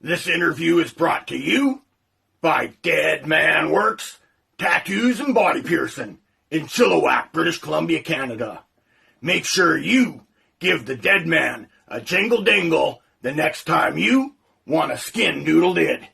This interview is brought to you by Dead Man Works, Tattoos and Body Piercing in Chilliwack, British Columbia, Canada. Make sure you give the dead man a jingle dingle the next time you want a skin doodle did.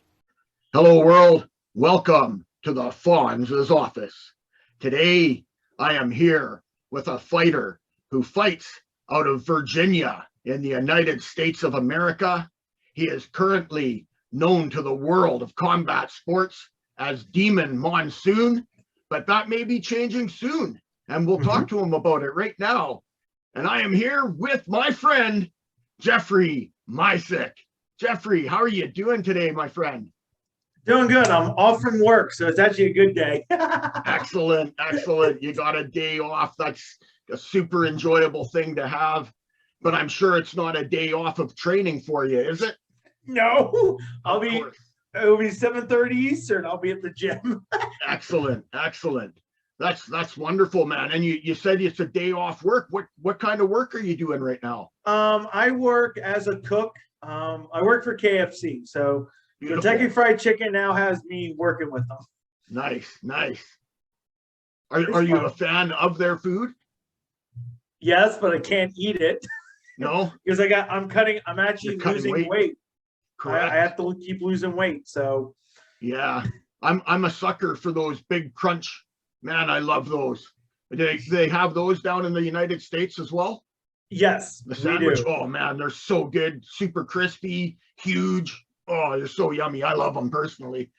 Hello world, welcome to the Fonz's office. Today I am here with a fighter who fights out of Virginia in the United States of America. He is currently known to the world of combat sports as Demon Monsoon, but that may be changing soon, and we'll talk to him about it right now. And I am here with my friend, Jeffrey Mycek. Jeffrey, how are you doing today, my friend? Doing good. I'm off from work, so it's actually a good day. Excellent, excellent. You got a day off. That's a super enjoyable thing to have, but I'm sure it's not a day off of training for you, is it? No, it'll be 7:30 Eastern. I'll be at the gym. Excellent, excellent. That's wonderful, man. And you said it's a day off work. What kind of work are you doing right now? I work as a cook. I work for KFC, so Beautiful. Kentucky Fried Chicken now has me working with them. Nice, nice. Are you a fan of their food? Yes, but I can't eat it. No, because I'm actually losing weight. Correct. I have to keep losing weight. So yeah, I'm a sucker for those big crunch. Man, I love those. Do they have those down in the United States as well? Yes, the sandwich. We do. Oh man, they're so good, super crispy, huge. Oh, they're so yummy. I love them personally.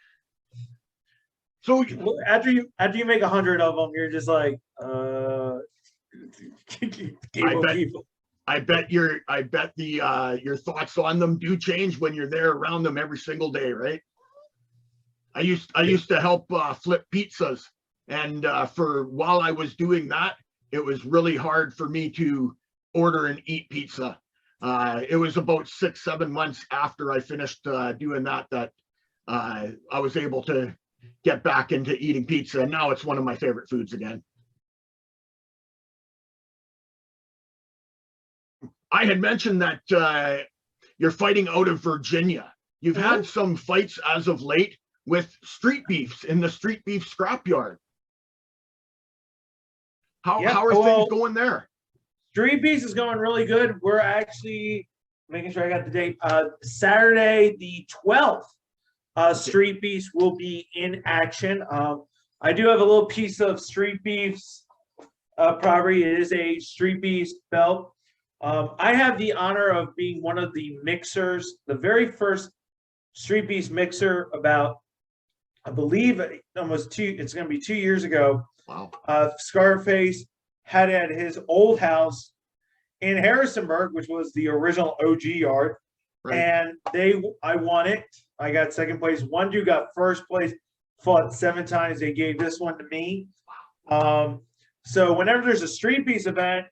So after you make 100 of them, you're just like, I bet your thoughts on them do change when you're there around them every single day, right? I used to help flip pizzas, and for while I was doing that, it was really hard for me to order and eat pizza. It was about 6-7 months after I finished doing that I was able to get back into eating pizza, and now it's one of my favorite foods again. I had mentioned that you're fighting out of Virginia. You've had some fights as of late with Street Beefs in the Street Beef scrapyard. How are things going there? Street Beefs is going really good. We're actually making sure I got the date. Saturday the 12th, Street Beefs will be in action. I do have a little piece of Street Beefs property. It is a Street Beefs belt. I have the honor of being one of the mixers, the very first Street Beefs mixer about, I believe, it's going to be 2 years ago. Wow. Scarface had it at his old house in Harrisonburg, which was the original OG yard. Right. And I won it. I got second place. One dude got first place, fought 7 times. They gave this one to me. So whenever there's a Street Beefs event,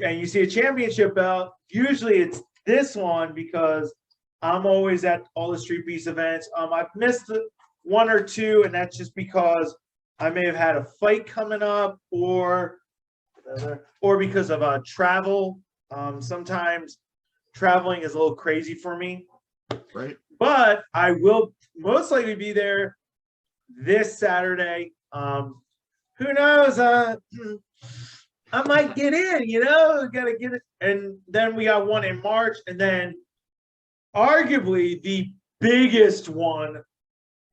and you see a championship belt, usually it's this one because I'm always at all the Street Beefs events. I've missed 1 or 2, and that's just because I may have had a fight coming up or because of travel. Sometimes traveling is a little crazy for me. Right. But I will most likely be there this Saturday. Who knows? I might get in, gotta get it. And then we got one in March, and then arguably the biggest one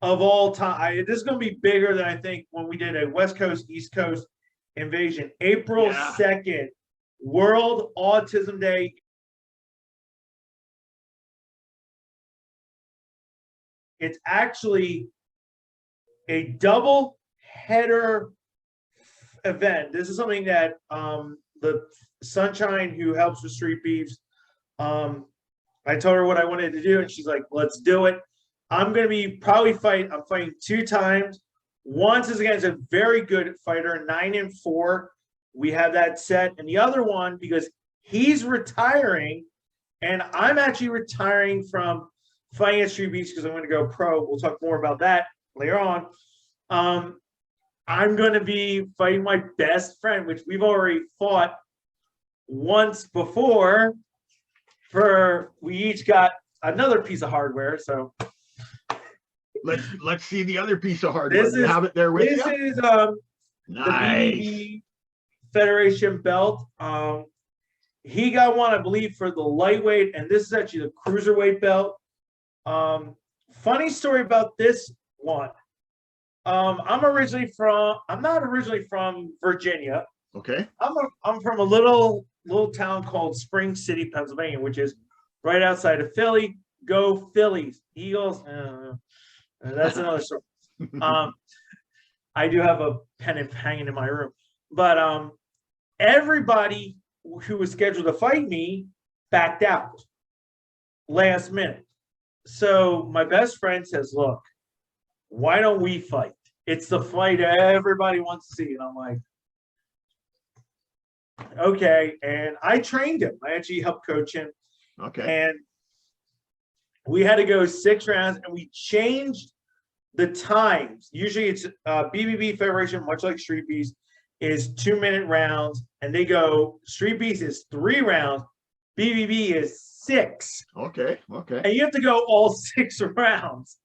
of all time. This is going to be bigger than I think when we did a West Coast, East Coast invasion. April 2nd, World Autism Day. It's actually a double header event. This is something that the Sunshine, who helps with Street Beefs, I told her what I wanted to do, and she's like, let's do it. I'm going to be I'm fighting 2 times. Once is against a very good fighter, 9-4. We have that set. And the other one, because he's retiring, and I'm actually retiring from fighting at Street Beefs because I'm going to go pro. We'll talk more about that later on. I'm going to be fighting my best friend, which we've already fought once before. We each got another piece of hardware. So let's see the other piece of hardware. this You is have it there with this you? is Nice. the BBB Federation belt. He got one, I believe, for the lightweight, and this is actually the cruiserweight belt. Funny story about this one. I'm not originally from Virginia. Okay. I'm from a little town called Spring City, Pennsylvania, which is right outside of Philly. Go Phillies, Eagles. That's another story. I do have a pennant hanging in my room, but everybody who was scheduled to fight me backed out last minute. So my best friend says, "Look, why don't we fight? It's the fight everybody wants to see." And I'm like, okay. And I trained him. I actually helped coach him. Okay. And we had to go 6 rounds, and we changed the times. Usually it's BBB Federation, much like Street Beefs, is 2-minute rounds, and they go, Street Beefs is 3 rounds, BBB is 6. Okay. Okay. And you have to go all 6 rounds.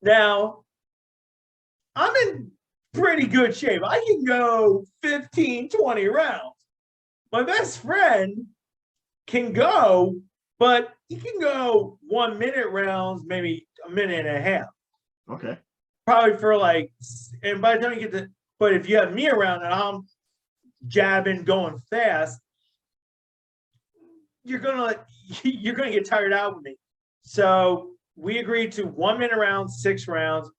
Now, I'm in pretty good shape. I can go 15, 20 rounds. My best friend can go, but he can go 1-minute rounds, maybe a minute and a half. Okay. Probably for like, and by the time you get to, but if you have me around and I'm jabbing, going fast, you're gonna get tired out with me. So we agreed to 1-minute rounds, 6 rounds.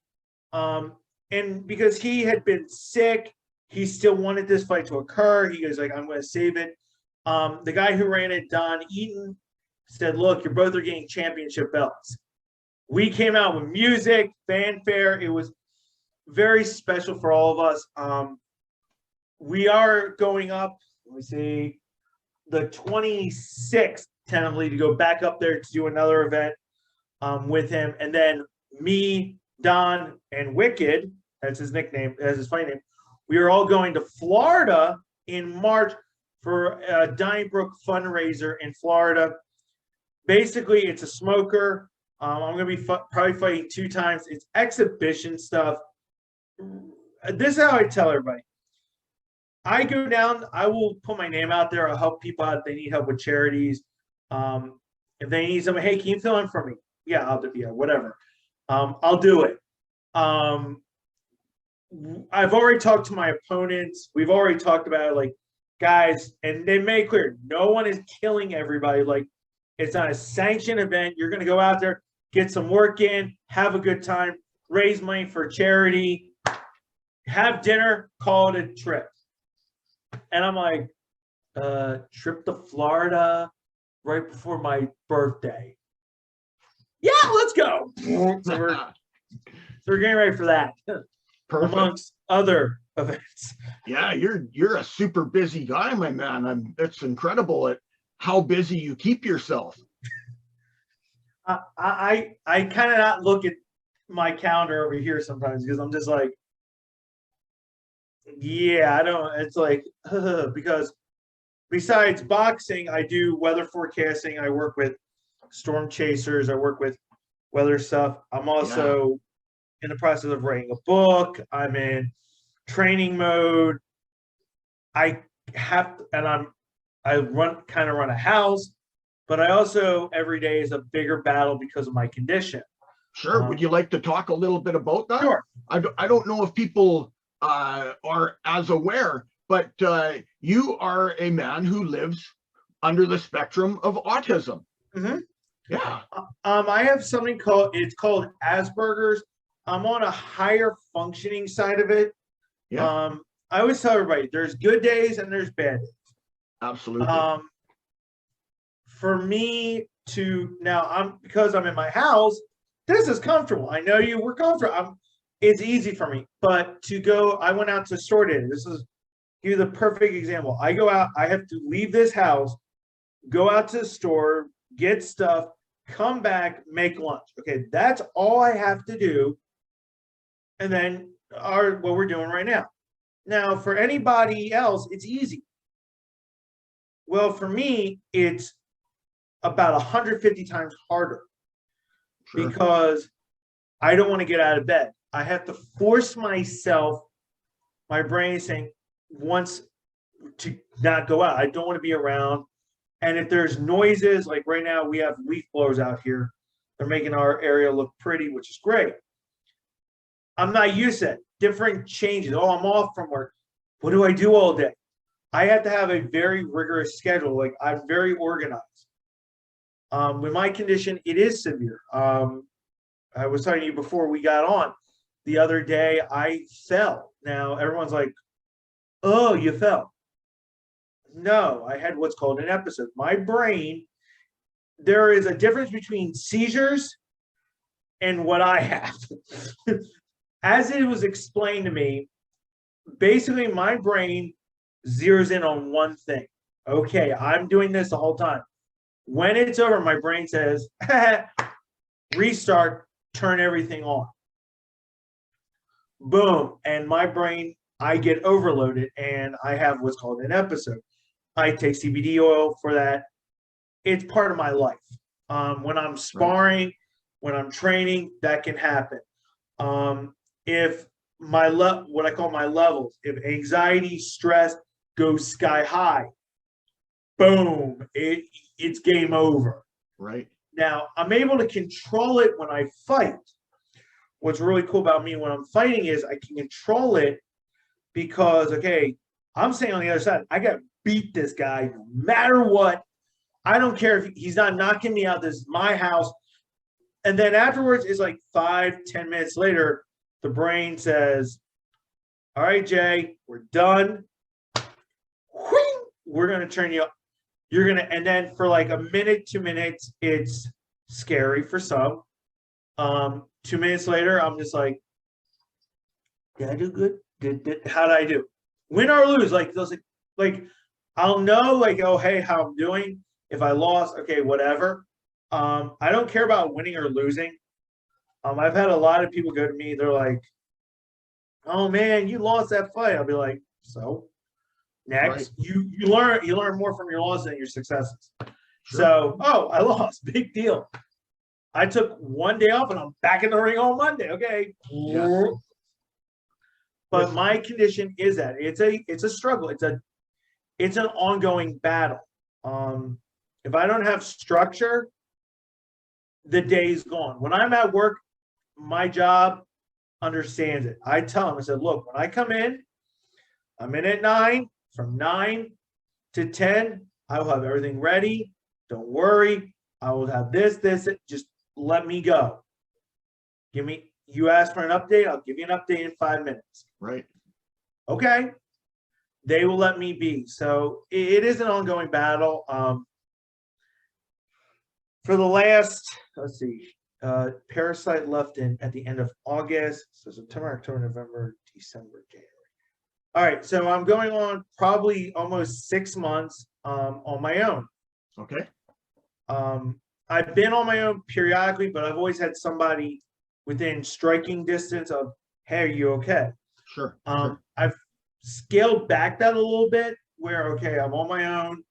And because he had been sick, he still wanted this fight to occur. He was like, I'm going to save it. The guy who ran it, Don Eaton, said, look, you're both are getting championship belts. We came out with music, fanfare. It was very special for all of us. We are going up, let me see, the 26th, tentatively, to go back up there to do another event with him. And then me, Don, and Wicked, that's his nickname, that's his fight name, we are all going to Florida in March for a Donnybrook fundraiser in Florida. Basically, it's a smoker. I'm going to be probably fighting 2 times. It's exhibition stuff. This is how I tell everybody. I go down, I will put my name out there. I'll help people out if they need help with charities. If they need something, hey, can you fill in for me? Yeah, I'll do, yeah, whatever. I'll do it. I've already talked to my opponents. We've already talked about it, like, guys, and they made clear, no one is killing everybody. Like, it's not a sanctioned event. You're going to go out there, get some work in, have a good time, raise money for charity, have dinner, call it a trip. And I'm like, trip to Florida right before my birthday. Yeah, let's go. So we're getting ready for that. Perfect. Amongst other events. Yeah, you're a super busy guy, my man. It's incredible at how busy you keep yourself. I kind of not look at my calendar over here sometimes because I'm just like, yeah, I don't. It's like because besides boxing, I do weather forecasting. I work with storm chasers. I work with weather stuff. I'm also in the process of writing a book. I'm in training mode. I have, and I kind of run a house, but I also every day is a bigger battle because of my condition. Sure. Would you like to talk a little bit about that? Sure. I don't know if people are as aware, but you are a man who lives under the spectrum of autism. Mm-hmm. Yeah. I have something called Asperger's. I'm on a higher functioning side of it. Yeah. I always tell everybody there's good days and there's bad days. Absolutely. For me to now, because I'm in my house, this is comfortable. I know you were comfortable. It's easy for me. But to go, I went out to the store today. This is give you the perfect example. I go out, I have to leave this house, go out to the store, get stuff, come back, make lunch. Okay, that's all I have to do. And then what we're doing right now. Now, for anybody else, it's easy. Well, for me, it's about 150 times harder Sure. because I don't want to get out of bed. I have to force myself. My brain is saying wants to not go out. I don't want to be around. And if there's noises, like right now we have leaf blowers out here. They're making our area look pretty, which is great. I'm not used to it. Different changes. Oh, I'm off from work. What do I do all day? I have to have a very rigorous schedule. Like I'm very organized. With my condition, it is severe. I was telling you before we got on, the other day I fell. Now everyone's like, oh, you fell. No, I had what's called an episode. My brain, there is a difference between seizures and what I have. As it was explained to me, basically my brain zeroes in on one thing. Okay, I'm doing this the whole time. When it's over, my brain says, restart, turn everything on. Boom. And my brain, I get overloaded and I have what's called an episode. I take CBD oil for that. It's part of my life. When I'm sparring, when I'm training, that can happen. If my what I call my levels, if anxiety, stress goes sky high, boom, it's game over. Right. Now, I'm able to control it when I fight. What's really cool about me when I'm fighting is I can control it because, okay, I'm saying on the other side, I got to beat this guy no matter what. I don't care if he's not knocking me out. This is my house. And then afterwards, it's like 5-10 minutes later, the brain says, all right, Jay, we're done. Whee! We're going to turn you up. You're going to, and then for like a minute, 2 minutes, it's scary for some. 2 minutes later, I'm just like, did I do good? How did I do? Win or lose? Like those, like I'll know, like, oh, hey, how I'm doing. If I lost, okay, whatever. I don't care about winning or losing. I've had a lot of people go to me. They're like, "Oh man, you lost that fight." I'll be like, "So next, you learn more from your losses than your successes." Sure. So, oh, I lost, big deal. I took one day off and I'm back in the ring on Monday. Okay. Yeah. But my condition is that it's a struggle. It's an ongoing battle. If I don't have structure, the day's gone. When I'm at work, my job understands it. I tell them, I said, look, when I come in, I'm in at 9. From 9 to 10, I will have everything ready. Don't worry. I will have this. Just let me go. You ask for an update, I'll give you an update in 5 minutes. Right. Okay. They will let me be. So it is an ongoing battle. For the last, let's see, Parasite left at the end of August. So September, October, November, December, January. All right. So I'm going on probably almost 6 months on my own. Okay. I've been on my own periodically, but I've always had somebody within striking distance of, hey, are you okay? Sure. I've scaled back that a little bit where, okay, I'm on my own.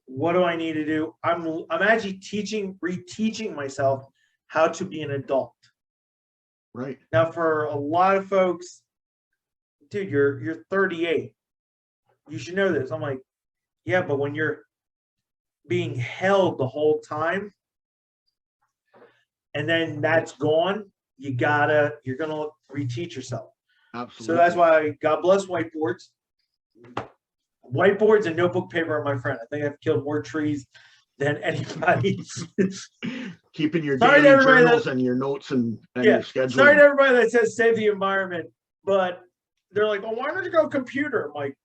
What do I need to do? I'm actually reteaching myself how to be an adult. Right. Now, for a lot of folks, dude, you're 38. You should know this. I'm like, yeah, but when you're being held the whole time, and then that's gone, you're gonna reteach yourself. Absolutely. So that's why God bless whiteboards. Whiteboards and notebook paper are my friend. I think I've killed more trees than anybody. Keeping your daily journals and your notes and your schedule. Sorry to everybody that says save the environment, but they're like, "Oh, why don't you go computer?" I'm like,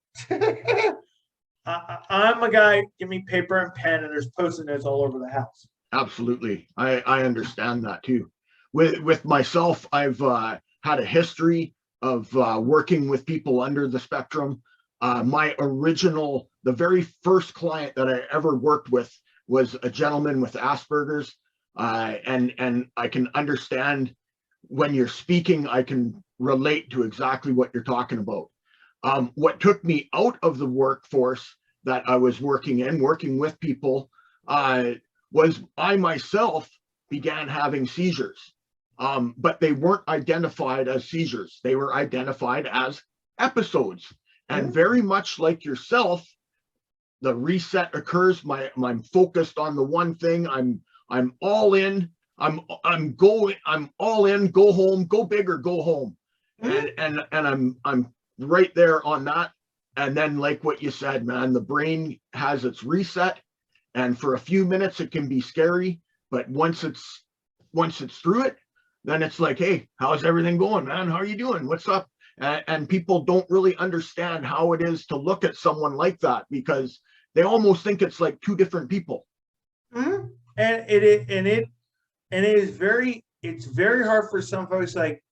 I'm a guy. Give me paper and pen, and there's Post-it notes all over the house. Absolutely, I understand that too. With myself, I've had a history of working with people under the spectrum. The very first client that I ever worked with was a gentleman with Asperger's, and I can understand when you're speaking, I can relate to exactly what you're talking about. What took me out of the workforce that I was working with people, was I myself began having seizures. But they weren't identified as seizures. They were identified as episodes. And very much like yourself, the reset occurs. I'm focused on the one thing. I'm all in. I'm all in. Go home. Go big or go home. And I'm right there on that. And then, like what you said, man, the brain has its reset, and for a few minutes it can be scary, but once it's through it, then it's like, hey, how's everything going, man? How are you doing? What's up? And people don't really understand how it is to look at someone like that, because they almost think it's like two different people. And it's very hard for some folks. Like,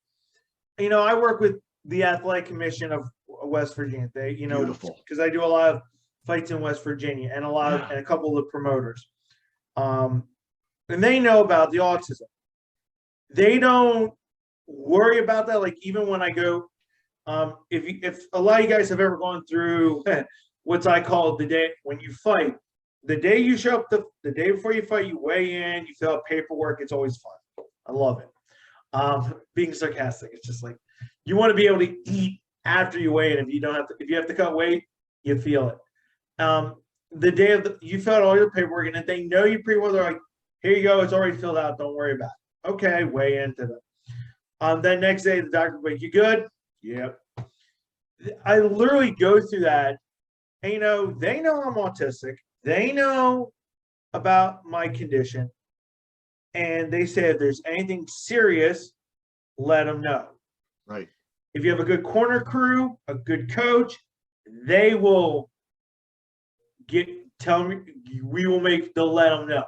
I work with the Athletic Commission of West Virginia. They, because I do a lot of fights in West Virginia, and and a couple of the promoters. And they know about the autism. They don't worry about that. Like, even when I go, if a lot of you guys have ever gone through what I call the day when you fight, the day you show up, the day before you fight, you weigh in, you fill out paperwork. It's always fun. I love it. Being sarcastic, it's just like you want to be able to eat after you weigh in. If you have to cut weight, you feel it. The day of you fill out all your paperwork, and if they know you pretty well, they're like, here you go, it's already filled out. Don't worry about it. Okay, weigh into them. Then next day, the doctor will be like, you good? Yep. I literally go through that, and they know I'm autistic. They know about my condition, and they say if there's anything serious, let them know. Right. If you have a good corner crew, a good coach, they will tell me. They'll let them know.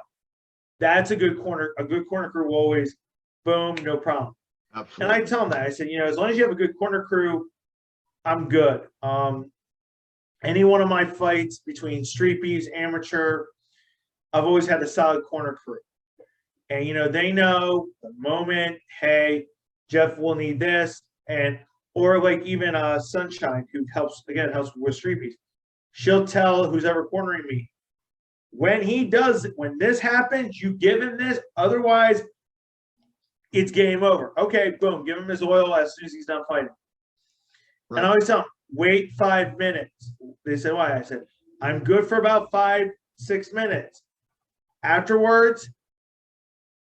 That's a good corner. A good corner crew will always, boom, no problem. Absolutely. And I tell them that. I said, as long as you have a good corner crew, I'm good. Any one of my fights between street beefs, amateur, I've always had a solid corner crew. And, they know the moment, hey, Jeff will need this. Or like even Sunshine, who helps with street beefs. She'll tell who's ever cornering me, when this happens, you give him this. Otherwise, it's game over. Okay, boom, give him his oil as soon as he's done fighting. Right. And I always tell him, wait 5 minutes. They said, why? I said, I'm good for about 5-6 minutes. Afterwards,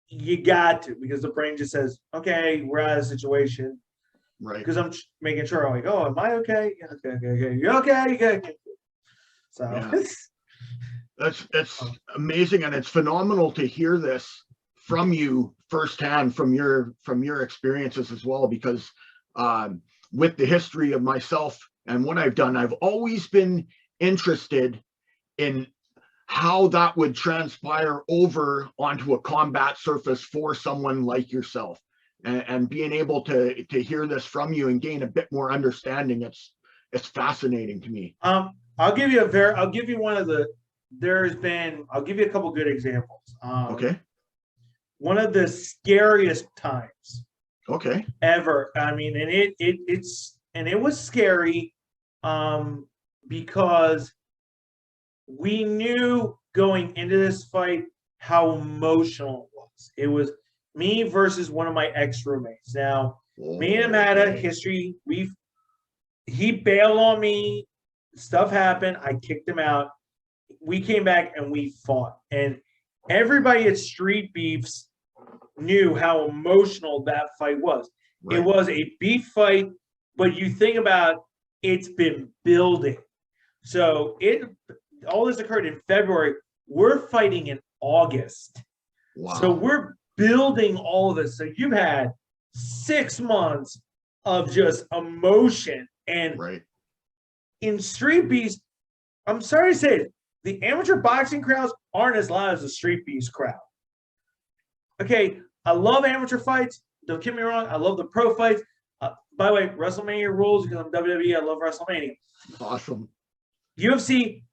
you got to, because the brain just says, okay, we're out of the situation. Right. Because I'm making sure, like, oh, am I okay? Okay. You okay? So yeah. That's amazing, and it's phenomenal to hear this from you firsthand, from your experiences as well, because with the history of myself and what I've done, I've always been interested in how that would transpire over onto a combat surface for someone like yourself, and being able to hear this from you and gain a bit more understanding. It's fascinating to me. I'll give you I'll give you a couple good examples. Okay. One of the scariest times. Okay. Ever. I mean, and it was scary, because we knew going into this fight how emotional it was. It was me versus one of my ex-roommates. Now, me and him had a history. He bailed on me. Stuff happened. I kicked him out. We came back and we fought. And everybody at Street Beefs knew how emotional that fight was. Right. It was a beef fight, but you think about it's been building. So all this occurred in February. We're fighting in August. Wow. So we're building all of this. So you've had 6 months of just emotion. And right. In Street Beefs, I'm sorry to say it, the amateur boxing crowds aren't as loud as the Street Beefs crowd. Okay, I love amateur fights. Don't get me wrong. I love the pro fights. By the way, WrestleMania rules, because I'm WWE. I love WrestleMania. Awesome. UFC,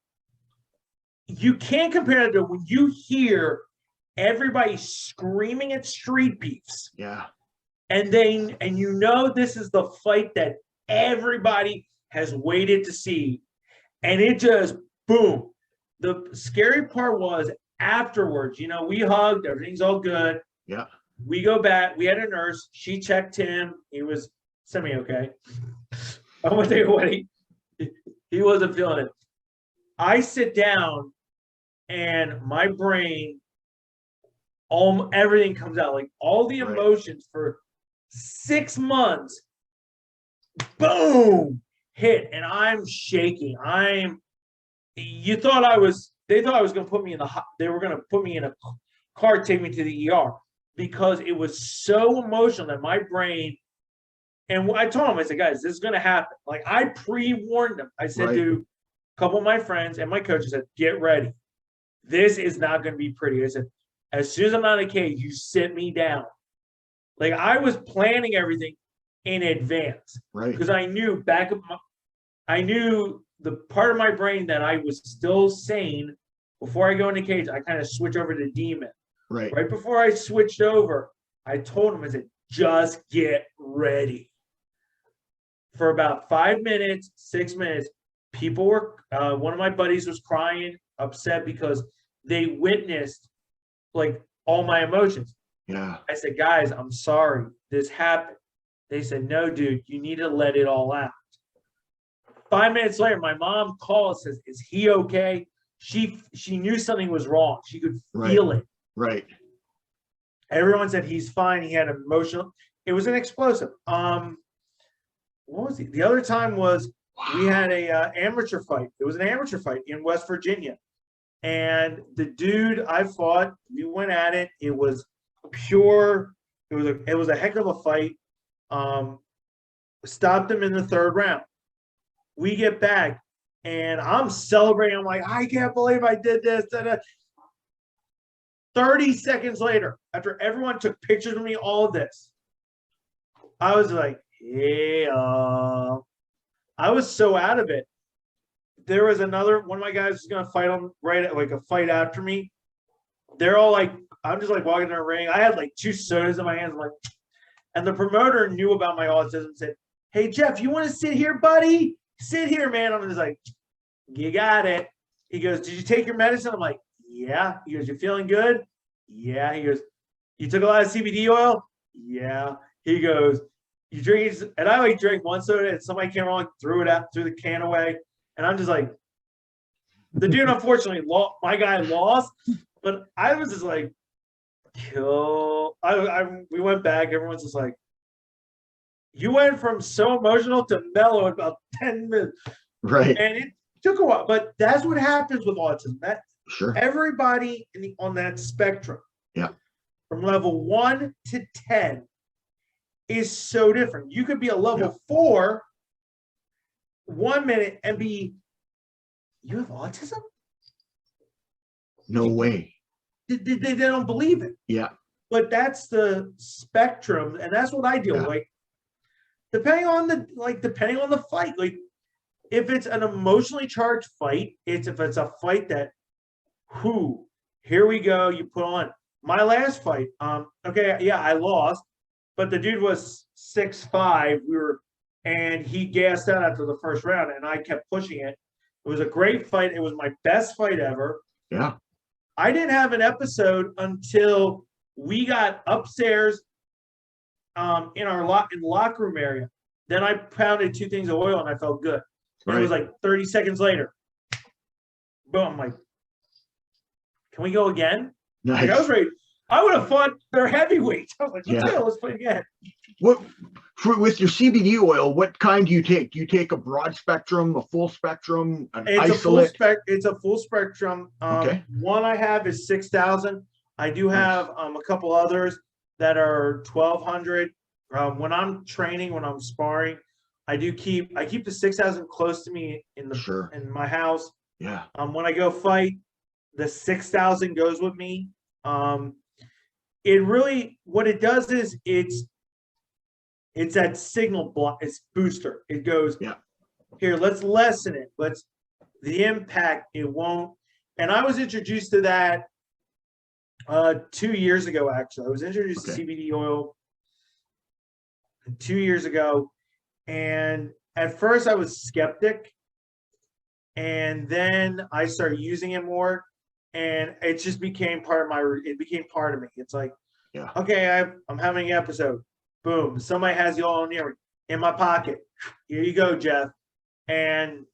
you can't compare it to when you hear everybody screaming at Street Beefs. Yeah. And this is the fight that everybody has waited to see. And it just, boom. The scary part was afterwards, we hugged, everything's all good. Yeah. We go back, we had a nurse, she checked him, he was semi-okay. I'm gonna tell you what, he wasn't feeling it. I sit down and my brain, everything comes out, like all the emotions for 6 months, boom, hit, and I'm shaking. They thought I was going to put me they were going to put me in a car, take me to the ER, because it was so emotional that my brain, and I told him, I said, guys, this is going to happen. Like, I pre-warned them. I said to a couple of my friends and my coach, I said, get ready. This is not going to be pretty. I said, as soon as I'm out of the cage, you sit me down. Like, I was planning everything in advance. Right. Because I knew the part of my brain that I was still sane before I go in the cage, I kind of switch over to demon. Right. Right before I switched over, I told him, I said, just get ready. For about 5 minutes, 6 minutes, people were, one of my buddies was crying, upset because they witnessed like all my emotions. Yeah. I said, guys, I'm sorry this happened. They said, no, dude, you need to let it all out. 5 minutes later, my mom calls, says, is he okay? She knew something was wrong. She could feel it. Right. Everyone said he's fine. He had emotional. It was an explosive. What was it? The other time was we had a amateur fight. It was an amateur fight in West Virginia. And the dude I fought, we went at it. It was pure. It was a heck of a fight. Stopped him in the 3rd round. We get back, and I'm celebrating. I'm like, I can't believe I did this. 30 seconds later, after everyone took pictures of me, all of this, I was like, yeah. I was so out of it. There was one of my guys was going to fight on a fight after me. They're all like, I'm just like walking in the ring. I had like 2 sodas in my hands. I'm like, and the promoter knew about my autism and said, hey, Jeff, you want to sit here, buddy? Sit here, man. I'm just like, you got it. He goes, did you take your medicine? I'm like, yeah. He goes, you feeling good? Yeah. He goes, you took a lot of CBD oil? Yeah. He goes, you drink, and I like drank 1 soda, and somebody came along, threw the can away. And I'm just like, the dude, unfortunately, my guy lost, but I was just like, kill. We went back. Everyone's just like, you went from so emotional to mellow in about 10 minutes. Right. And it took a while, but that's what happens with autism. Everybody on that spectrum, from level 1 to 10, is so different. You could be a level 4 1 minute and be, you have autism? No way. They don't believe it. Yeah. But that's the spectrum, and that's what I deal with. Like, depending on the fight, like if it's an emotionally charged fight, if it's a fight that, here we go, you put on. My last fight, I lost, but the dude was 6'5". And he gassed out after the 1st round, and I kept pushing it. It was a great fight. It was my best fight ever. Yeah. I didn't have an episode until we got upstairs in our locker room area. Then I pounded 2 things of oil, and I felt good. And it was like 30 seconds later. Boom. I'm like, can we go again? Nice. Like, I was ready. I would have fought their heavyweights. I was like, let's play again. With your CBD oil, what kind do you take? Do you take a broad spectrum, a full spectrum, an isolate? It's a full spectrum. One I have is 6,000. I do have a couple others that are 1,200. When I'm training, when I'm sparring, I keep the 6,000 close to me in my house. Yeah. When I go fight, the 6,000 goes with me. It really, what it does is it's that signal block, it's booster. It goes, here, let's lessen it. The impact, it won't. And I was introduced to that 2 years ago, actually. I was introduced to CBD oil 2 years ago. And at first I was skeptic. And then I started using it more. and it just became part of it became part of me. It's like, Yeah. okay, I'm having an episode. Boom. Somebody has the all near in my pocket. Here you go, Jeff. And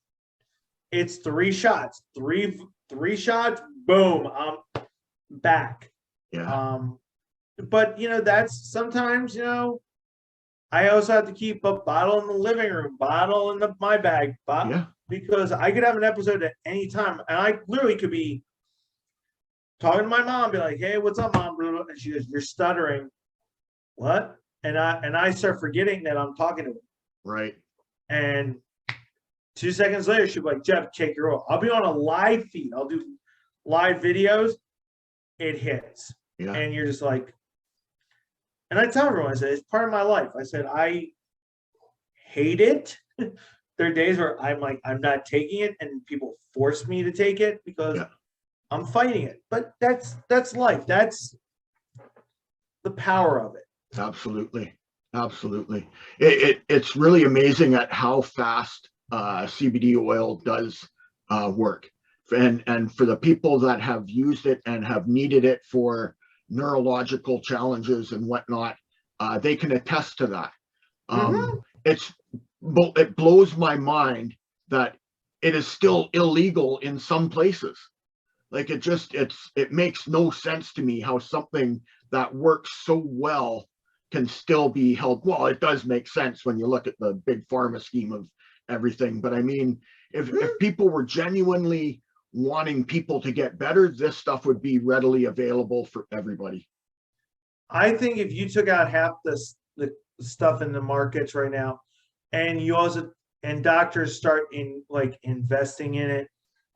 it's 3 shots. Three shots, boom, I'm back. Yeah. But that's sometimes, I also have to keep a bottle in the living room, bottle in my bag, Yeah. because I could have an episode at any time. And I literally could be talking to my mom, be like, hey, what's up, Mom? And she goes, you're stuttering. What? And I start forgetting that I'm talking to her. Right. And 2 seconds later, she'll be like, Jeff, take your roll. I'll be on a live feed. I'll do live videos. It hits. Yeah. And you're just like, and I tell everyone, I said, it's part of my life. I said, I hate it. There are days where I'm like, I'm not taking it, and people force me to take it because I'm fighting it. But that's life. That's the power of it. Absolutely. Absolutely. It's really amazing at how fast CBD oil does work. And for the people that have used it and have needed it for neurological challenges and whatnot, they can attest to that. It blows my mind that it is still illegal in some places. Like it makes no sense to me how something that works so well can still be held. Well, it does make sense when you look at the big pharma scheme of everything. But I mean, if people were genuinely wanting people to get better, this stuff would be readily available for everybody. I think if you took out half the stuff in the markets right now, and you also doctors start investing in it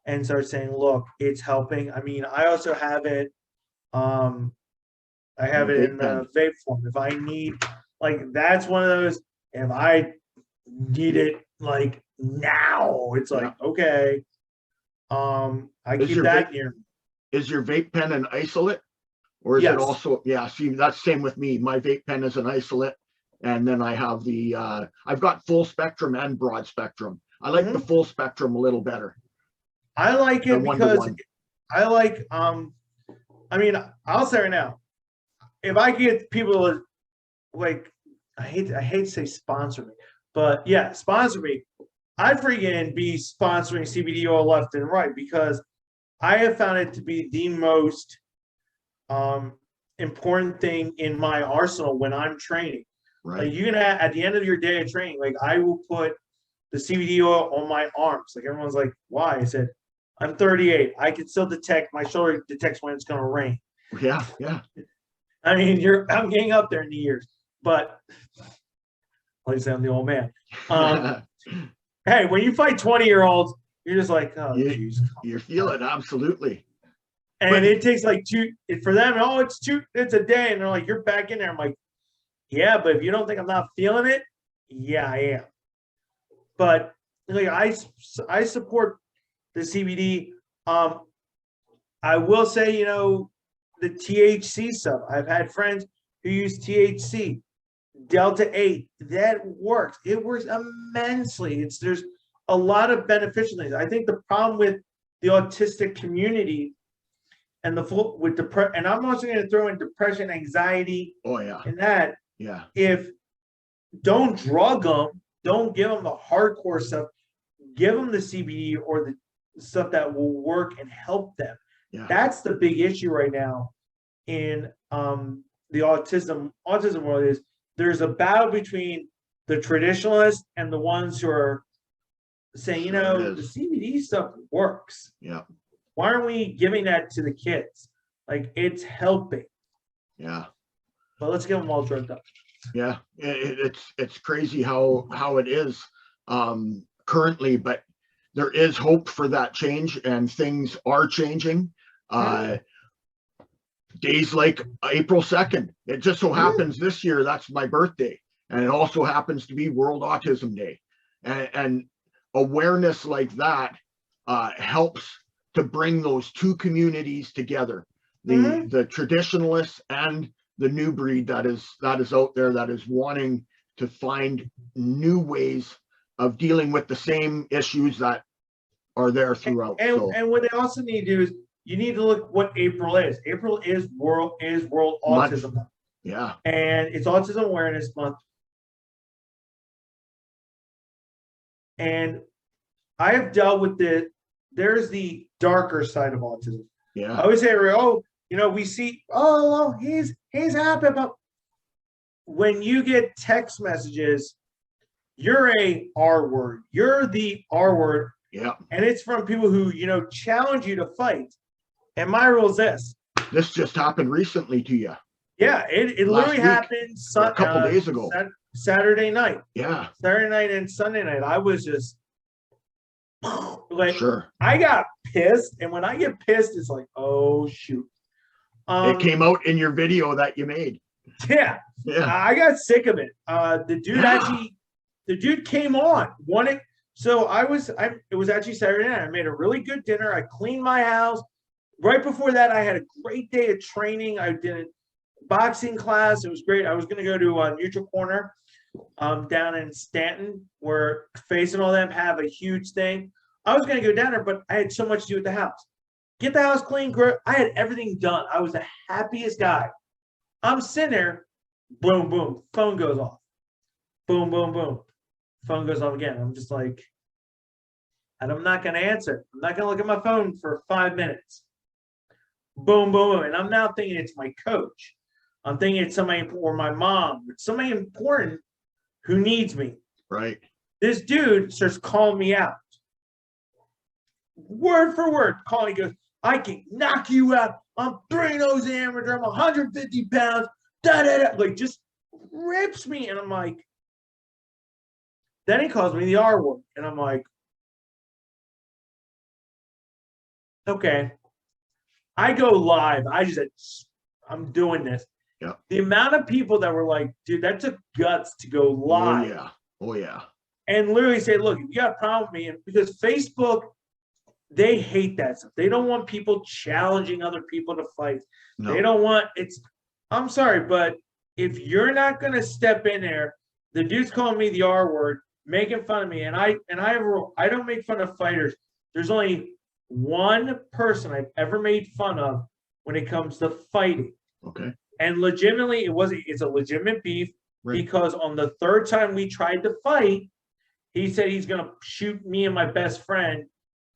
and start saying, look, it's helping. I mean, I also have it. I have it in the vape form. If I need, that's one of those, if I need it now, it's like, okay. I keep that near me. Is your vape pen an isolate? Or is it also, see, that's same with me. My vape pen is an isolate. And then I have I've got full spectrum and broad spectrum. I like the full spectrum a little better. I like it because I like, I mean, I'll say right now, if I get people I hate to say sponsor me, but yeah, sponsor me. I'd freaking be sponsoring CBD oil left and right, because I have found it to be the most important thing in my arsenal when I'm training. Right. You can at the end of your day of training, I will put the CBD oil on my arms. Everyone's like, why? I said, I'm 38. I can still detect, my shoulder detects when it's going to rain. Yeah, yeah. I mean, I'm getting up there in the years, but like I said, I'm the old man. Hey, when you fight 20-year-olds, you're just like, oh, geez. You feel it, absolutely. And it takes for them, it's a day. And they're like, you're back in there. I'm like, yeah, but if you don't think I'm not feeling it, yeah, I am. But I support the CBD. I will say, the THC stuff. I've had friends who use THC, Delta 8. That works. It works immensely. There's a lot of beneficial things. I think the problem with the autistic community and and I'm also going to throw in depression, anxiety. Oh yeah. And that. Yeah. If don't drug them, don't give them the hardcore stuff. Give them the CBD or the stuff that will work and help them. Yeah. That's the big issue right now in the autism world, is there's a battle between the traditionalists and the ones who are saying, the CBD stuff works. Yeah. Why aren't we giving that to the kids? It's helping. Yeah. But let's get them all drugged up. Yeah, it's crazy how it is currently, but there is hope for that change, and things are changing. Days like April 2nd, it just so happens this year that's my birthday, and it also happens to be World Autism Day, and awareness like that helps to bring those two communities together, the traditionalists and the new breed that is out there, that is wanting to find new ways of dealing with the same issues that are there throughout. And what they also need to do is you need to look what April is. April is World Autism Month. Yeah. And it's Autism Awareness Month. And I have dealt with there's the darker side of autism. Yeah. I always say, oh, we see, oh, he's happy about. When you get text messages, you're a R word. You're the R word. Yeah. And it's from people who, challenge you to fight. And my rule is this. This just happened recently to you. Yeah, it literally happened a couple days ago. Saturday night. Yeah. Saturday night and Sunday night. I was just like, sure. I got pissed. And when I get pissed, it's like, oh, shoot. It came out in your video that you made. Yeah. Yeah. I got sick of it. The dude came on. So it was actually Saturday night. I made a really good dinner. I cleaned my house. Right before that, I had a great day of training. I did a boxing class. It was great. I was going to go to Neutral Corner down in Stanton, where Face and all them have a huge thing. I was going to go down there, but I had so much to do with the house. Get the house clean. I had everything done. I was the happiest guy. I'm sitting there. Boom, boom. Phone goes off. Boom, boom, boom. Phone goes off again. I'm just like, and I'm not going to answer. I'm not going to look at my phone for 5 minutes. Boom, boom, boom. And I'm now thinking it's my coach. I'm thinking it's somebody, or my mom, it's somebody important who needs me. Right. This dude starts calling me out. Word for word. Calling, he goes, I can knock you out. I'm 3-0 amateur. I'm 150 pounds. Da, da, da. Like, just rips me. And I'm like, then he calls me the R word. And I'm like, okay. I go live. I just said, I'm doing this. Yeah. The amount of people that were like, dude, that took guts to go live. Oh, yeah. Oh, yeah. And literally say, look, if you got a problem with me, and because Facebook, they hate that stuff. They don't want people challenging other people to fight. No. They don't want I'm sorry, but if you're not going to step in there, the dude's calling me the R word, making fun of me. And I don't make fun of fighters. There's only one person I've ever made fun of when it comes to fighting. Okay. And legitimately, it's a legitimate beef, right, because on the third time we tried to fight, he said he's going to shoot me and my best friend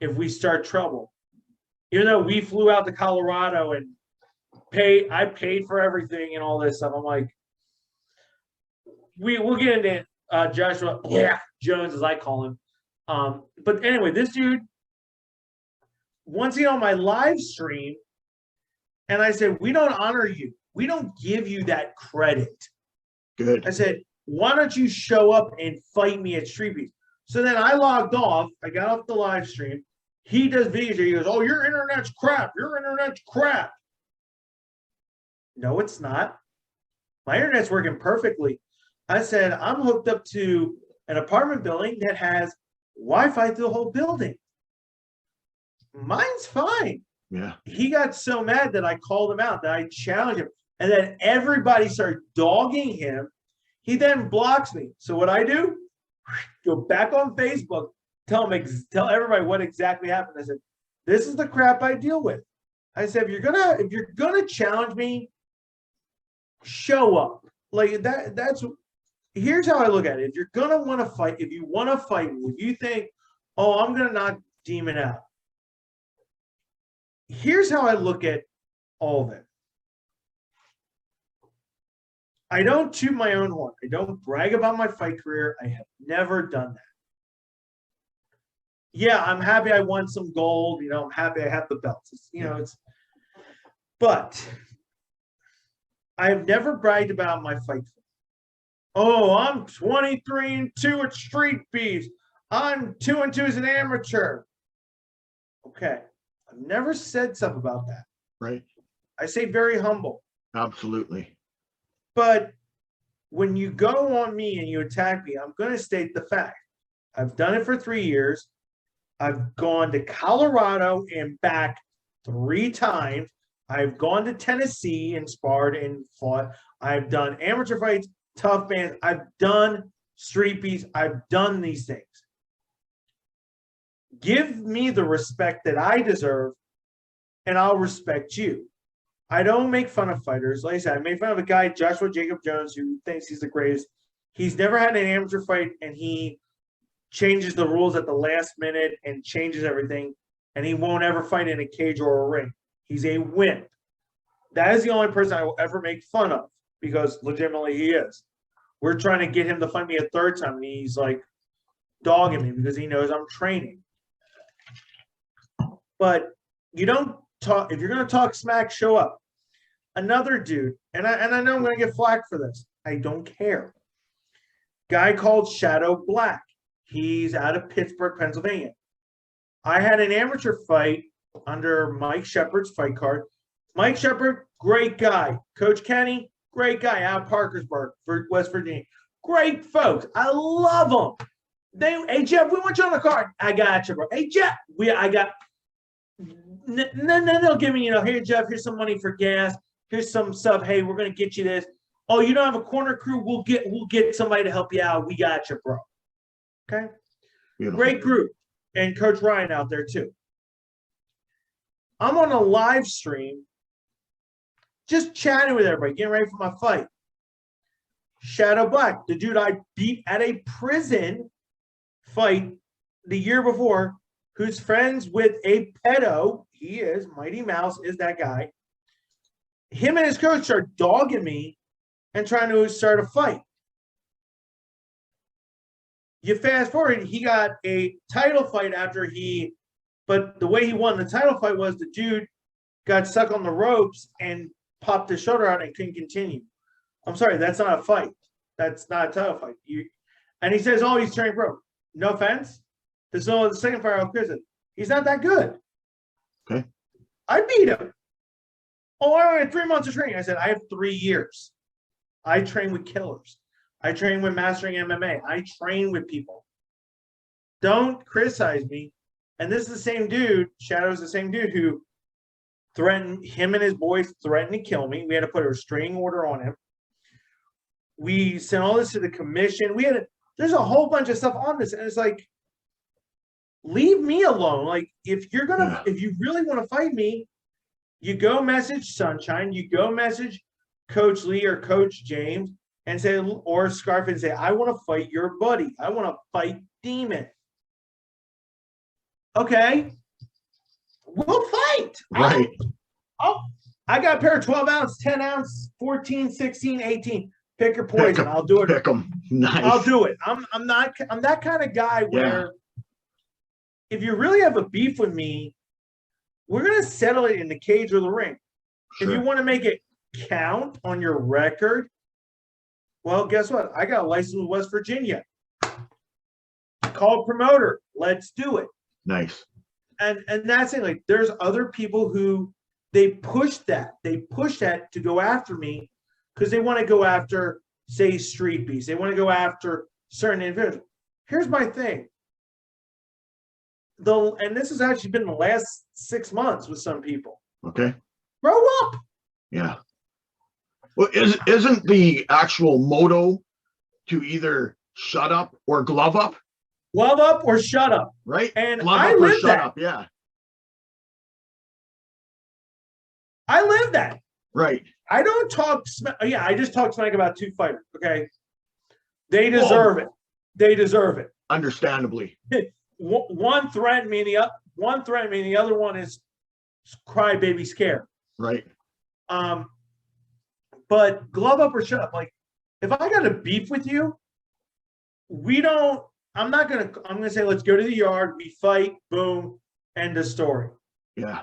if we start trouble. Even though we flew out to Colorado and I paid for everything and all this stuff. I'm like, we'll get into Joshua Jones, as I call him. But anyway, this dude, once he on my live stream, and I said, we don't honor you. We don't give you that credit. Good. I said, why don't you show up and fight me at StreetBeefs? So then I logged off. I got off the live stream. He does videos. He goes, oh, your internet's crap. Your internet's crap. No, it's not. My internet's working perfectly. I said, I'm hooked up to an apartment building that has Wi-Fi through the whole building. Mine's fine. Yeah. He got so mad that I called him out, that I challenged him. And then everybody started dogging him. He then blocks me. So what I do, go back on Facebook, tell everybody what exactly happened. I said, this is the crap I deal with. I said, if you're gonna challenge me, show up. Like here's how I look at it. If you're gonna want to fight, if you want to fight me, if you think, oh, I'm gonna knock Demon out. Here's how I look at all of it. I don't toot my own horn. I don't brag about my fight career. I have never done that. Yeah, I'm happy I won some gold. I'm happy I have the belts. But I've never bragged about my fight career. Oh, I'm 23-2 at StreetBeefs. I'm 2-2 as an amateur. Okay. I've never said stuff about that. Right. I say very humble. Absolutely. But when you go on me and you attack me, I'm going to state the fact. I've done it for 3 years. I've gone to Colorado and back 3 times. I've gone to Tennessee and sparred and fought. I've done amateur fights, tough bands. I've done StreetBeefs. I've done these things. Give me the respect that I deserve and I'll respect you. I don't make fun of fighters. Like I said, I made fun of a guy, Joshua Jacob Jones, who thinks he's the greatest. He's never had an amateur fight, and he changes the rules at the last minute and changes everything, and he won't ever fight in a cage or a ring. He's a wimp. That is the only person I will ever make fun of, because legitimately he is. We're trying to get him to fight me a third time, and he's like dogging me because he knows I'm training. But you don't talk, if you're going to talk smack, show up. Another dude, and I know I'm going to get flack for this. I don't care. Guy called Shadow Black. He's out of Pittsburgh, Pennsylvania. I had an amateur fight under Mike Shepard's fight card. Mike Shepard, great guy. Coach Kenny, great guy out of Parkersburg, West Virginia. Great folks. I love them. Hey, Jeff, we want you on the card. I got you, bro. Hey, Jeff, they'll give me, here, Jeff, here's some money for gas. Here's some stuff. Hey, we're going to get you this. Oh, you don't have a corner crew? We'll get somebody to help you out. We got you, bro. Okay? Beautiful. Great group. And Coach Ryan out there, too. I'm on a live stream just chatting with everybody, getting ready for my fight. Shadow Black, the dude I beat at a prison fight the year before, who's friends with a pedo. He is. Mighty Mouse is that guy. Him and his coach are dogging me and trying to start a fight. You fast forward, he got a title fight after but the way he won the title fight was the dude got stuck on the ropes and popped his shoulder out and couldn't continue. I'm sorry, that's not a fight. That's not a title fight. And he says, oh, he's turning pro. No offense. This is only the second fight I'll prison. He's not that good. Okay. I beat him. Oh, I had 3 months of training. I said, I have 3 years. I train with killers. I train with mastering MMA. I train with people. Don't criticize me. And this is the same dude, Shadow's the same dude who threatened, him and his boys threatened to kill me. We had to put a restraining order on him. We sent all this to the commission. There's a whole bunch of stuff on this. And it's like, leave me alone. Like, if you really want to fight me, you go message Sunshine, you go message Coach Lee or Coach James and say, or Scarf, and say, I want to fight your buddy. I want to fight Demon. Okay. We'll fight. Right. I got a pair of 12 ounce, 10 ounce, 14, 16, 18. Pick your poison. I'll do it. Pick them. Nice. I'll do it. I'm that kind of guy where if you really have a beef with me, we're going to settle it in the cage or the ring. Sure. If you want to make it count on your record, well, guess what? I got a license with West Virginia. Call promoter. Let's do it. Nice. And that's it. Like, there's other people who they push that. They push that to go after me because they want to go after, say, Street Beefs. They want to go after certain individuals. Here's my thing. And this has actually been the last 6 months with some people. Okay. Grow up. Yeah. Well, isn't the actual motto to either shut up or glove up? Glove up or shut up. Right. And glove I up live or shut that. up. Yeah. I live that. Right. I don't talk smack. Yeah, I just talk smack about 2 fighters. Okay. They deserve it. They deserve it. Understandably. One threatened me, and the other one is crybaby scared. Right. But glove up or shut up. Like, if I got a beef with you, I'm gonna say, let's go to the yard, we fight, boom, end of story. Yeah.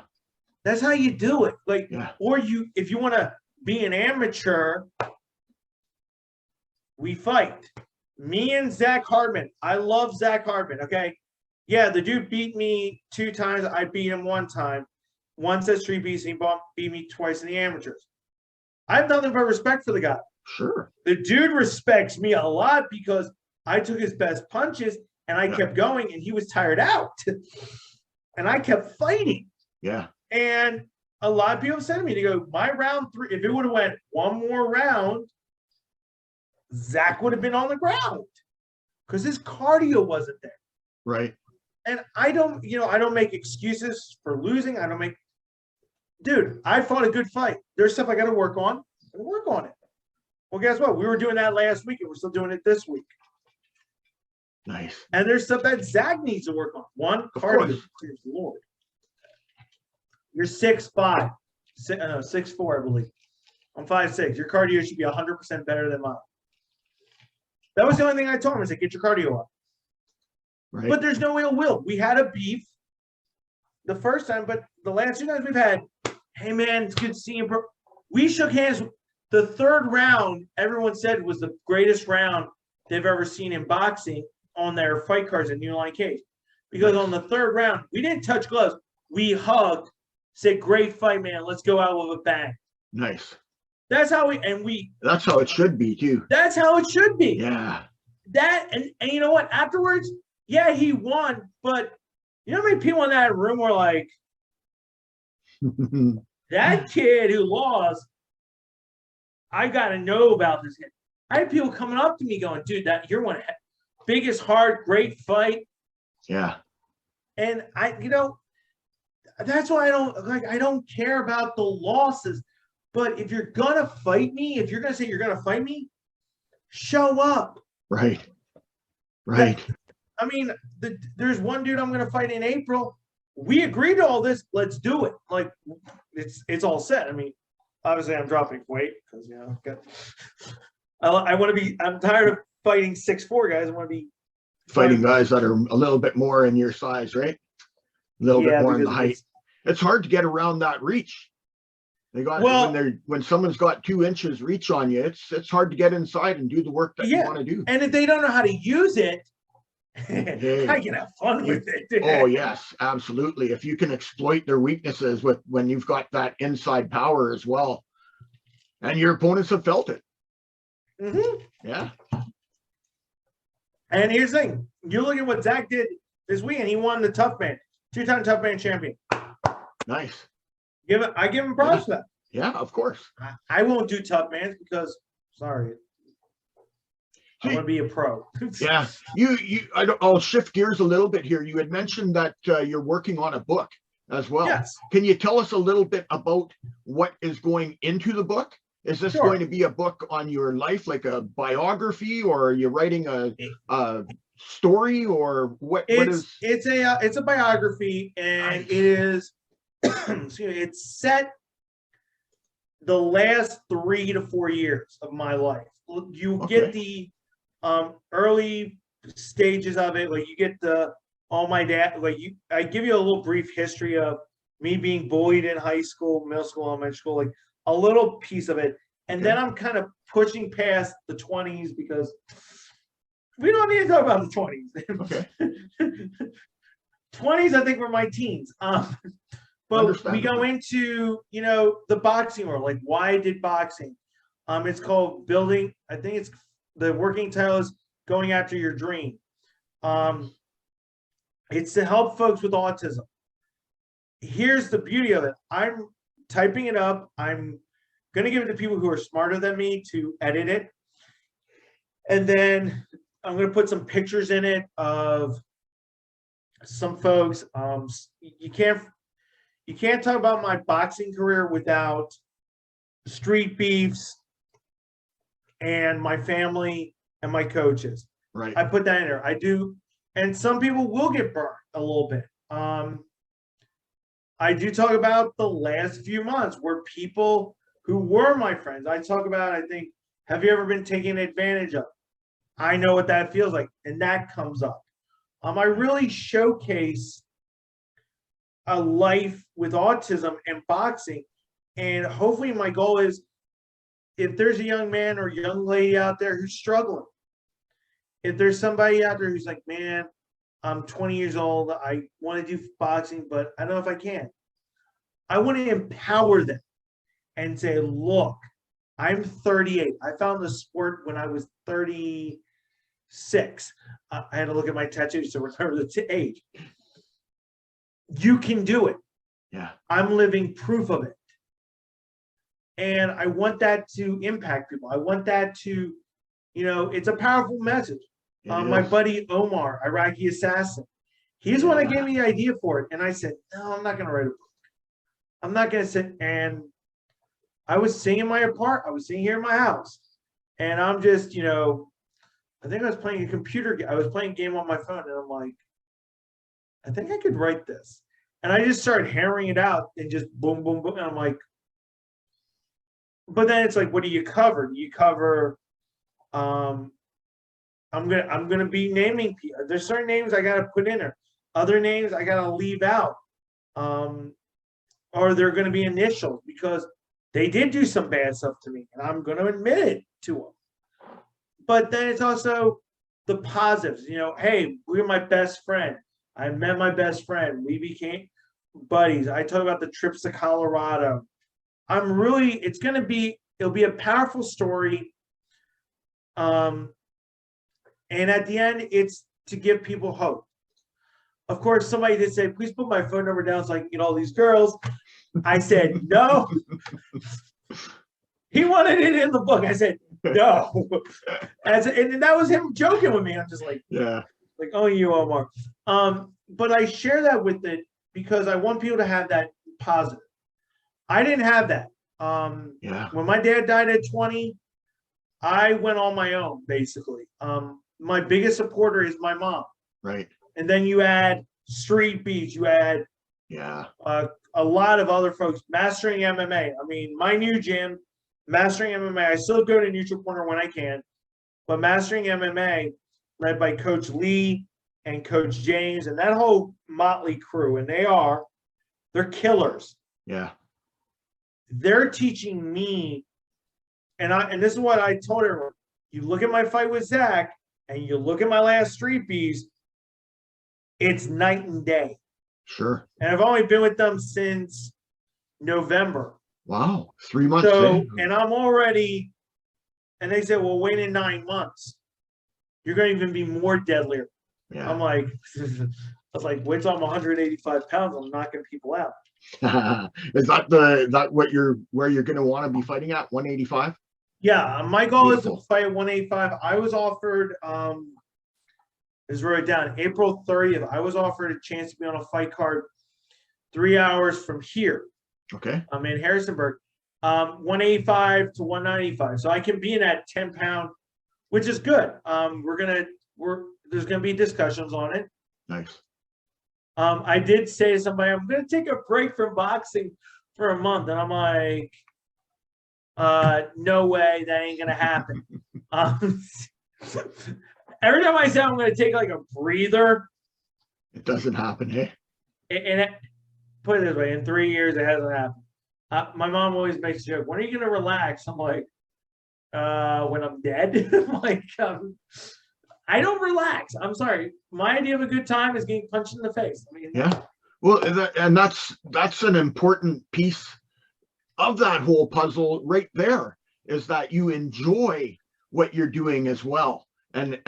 That's how you do it. Like, yeah. Or if you want to be an amateur, we fight. Me and Zach Hardman. I love Zach Hardman. Okay. Yeah, the dude beat me 2 times. I beat him 1 time. Once at STREETBEEFS, and he beat me twice in the amateurs. I have nothing but respect for the guy. Sure. The dude respects me a lot because I took his best punches and I kept going, and he was tired out. And I kept fighting. Yeah. And a lot of people said to me, they go, my round 3, if it would have went 1 more round, Zach would have been on the ground because his cardio wasn't there. Right. And I don't make excuses for losing. dude, I fought a good fight. There's stuff I got to work on. I gotta work on it. Well, guess what? We were doing that last week, and we're still doing it this week. Nice. And there's stuff that Zach needs to work on. One, cardio. Dear Lord. You're 6'5", 6'4", I believe. I'm 5'6". Your cardio should be 100% better than mine. That was the only thing I told him. I said, get your cardio up. Right. But there's no ill will. We had a beef the first time, but the last 2 times we've had, hey, man, it's good to see you, bro. We shook hands. The third round, everyone said was the greatest round they've ever seen in boxing on their fight cards in New Line Cage. Because on the third round, we didn't touch gloves. We hugged, said, great fight, man. Let's go out with a bang. Nice. That's how that's how it should be too. That's how it should be. Yeah. That and you know what? Afterwards, yeah, he won, but you know how many people in that room were like, that kid who lost, I gotta know about this kid. I had people coming up to me going, dude, you're one of the biggest, hard, great fight. Yeah. And that's why I don't care about the losses. But if you're gonna fight me, if you're gonna say you're gonna fight me, show up. Right. Right. I mean, there's one dude I'm gonna fight in April. We agreed to all this. Let's do it. Like it's all set. I mean, obviously I'm dropping weight because I want to be. I'm tired of fighting 6'4" guys. I want to be fighting guys that are a little bit more in your size, right? A little bit more in the height. It's hard to get around that reach. They got when someone's got 2 inches reach on you, it's hard to get inside and do the work that you want to do. And if they don't know how to use it, I can have fun with it. Oh yes, absolutely. If you can exploit their weaknesses when you've got that inside power as well, and your opponents have felt it. Yeah. And here's the thing: you look at what Zach did this weekend. He won the Tough Man, 2-time Tough Man champion. Nice. I give him props for that. Yeah, of course. I won't do tough mans because sorry. I want to be a pro. Yeah. I'll shift gears a little bit here. You had mentioned that you're working on a book as well. Yes. Can you tell us a little bit about what is going into the book? Is this going to be a book on your life, like a biography, or are you writing a story, or what is it's a biography, and it is it's set the last 3 to 4 years of my life. You get the early stages of it, like you get I give you a little brief history of me being bullied in high school, middle school, elementary school, like a little piece of it. And then I'm kind of pushing past the 20s because we don't need to talk about the 20s. Okay. 20s, I think, were my teens. But we go into, the boxing world, like why I did boxing. It's called Building. I think it's the working title is Going After Your Dream. It's to help folks with autism. Here's the beauty of it. I'm typing it up. I'm going to give it to people who are smarter than me to edit it. And then I'm going to put some pictures in it of some folks. You can't talk about my boxing career without Street Beefs and my family and my coaches. Right. I put that in there. I do. And some people will get burned a little bit. I do talk about the last few months where people who were my friends, I talk about, I think, have you ever been taken advantage of? I know what that feels like. And that comes up. I really showcase a life with autism and boxing. And hopefully my goal is, if there's a young man or young lady out there who's struggling, if there's somebody out there who's like, man, I'm 20 years old, I want to do boxing, but I don't know if I can. I want to empower them and say, look, I'm 38. I found the sport when I was 36. I had to look at my tattoos to remember the age. You can do it. Yeah. I'm living proof of it. And I want that to impact people. I want that to, it's a powerful message. My buddy Omar, Iraqi assassin, he's the one that gave me the idea for it. And I said, no, I'm not going to write a book. I'm not going to sit and I was sitting in my apartment. I was sitting here in my house, and I'm just, I think I was playing a computer game. I was playing a game on my phone, and I'm like, I think I could write this. And I just started hammering it out and just boom, boom, boom. And I'm like, but then it's like, what do you cover? Do you cover, I'm gonna be naming people. There's certain names I gotta put in there. Other names I gotta leave out. Or they're gonna be initials because they did do some bad stuff to me, and I'm gonna admit it to them. But then it's also the positives. Hey, we're my best friend. I met my best friend. We became buddies. I talk about the trips to Colorado. It'll be a powerful story. And at the end, it's to give people hope. Of course, somebody did say, please put my phone number down so I can get all these girls. I said, no. He wanted it in the book. I said, no. And that was him joking with me. I'm just like, Yeah. Like, oh, you, Omar. But I share that with it because I want people to have that positive. I didn't have that. When my dad died at 20, I went on my own, basically. My biggest supporter is my mom. Right. And then you add Street Beefs, you add a lot of other folks, Mastering MMA. I mean, my new gym, Mastering MMA, I still go to Neutral Corner when I can, but Mastering MMA, led by Coach Lee and Coach James and that whole motley crew, and they're killers. Yeah. They're teaching me, and this is what I told everyone. You look at my fight with Zach, and you look at my last Street Beefs, it's night and day. Sure. And I've only been with them since November. Wow. 3 months. So, and I'm already, and they said, well, wait in 9 months. You're going to even be more deadlier. Yeah. I'm like, I was like, wait till I'm 185 pounds. I'm knocking people out. Is that where you're going to want to be fighting at 185? Yeah. My goal Beautiful. is to fight at 185. I was offered, just wrote it down, April 30th, I was offered a chance to be on a fight card 3 hours from here. Okay. I'm in Harrisonburg, 185 to 195. So I can be in that 10-pound, which is good. There's gonna be discussions on it. Nice. I did say to somebody, I'm gonna take a break from boxing for a month, and I'm like, no way, that ain't gonna happen. Every time I say I'm gonna take like a breather, it doesn't happen, hey? Put it this way, in 3 years it hasn't happened. My mom always makes a joke, when are you gonna relax? I'm like, when I'm dead. Like, I don't relax. I'm sorry. My idea of a good time is getting punched in the face. I mean, yeah. Well, and that's an important piece of that whole puzzle right there, is that you enjoy what you're doing as well, and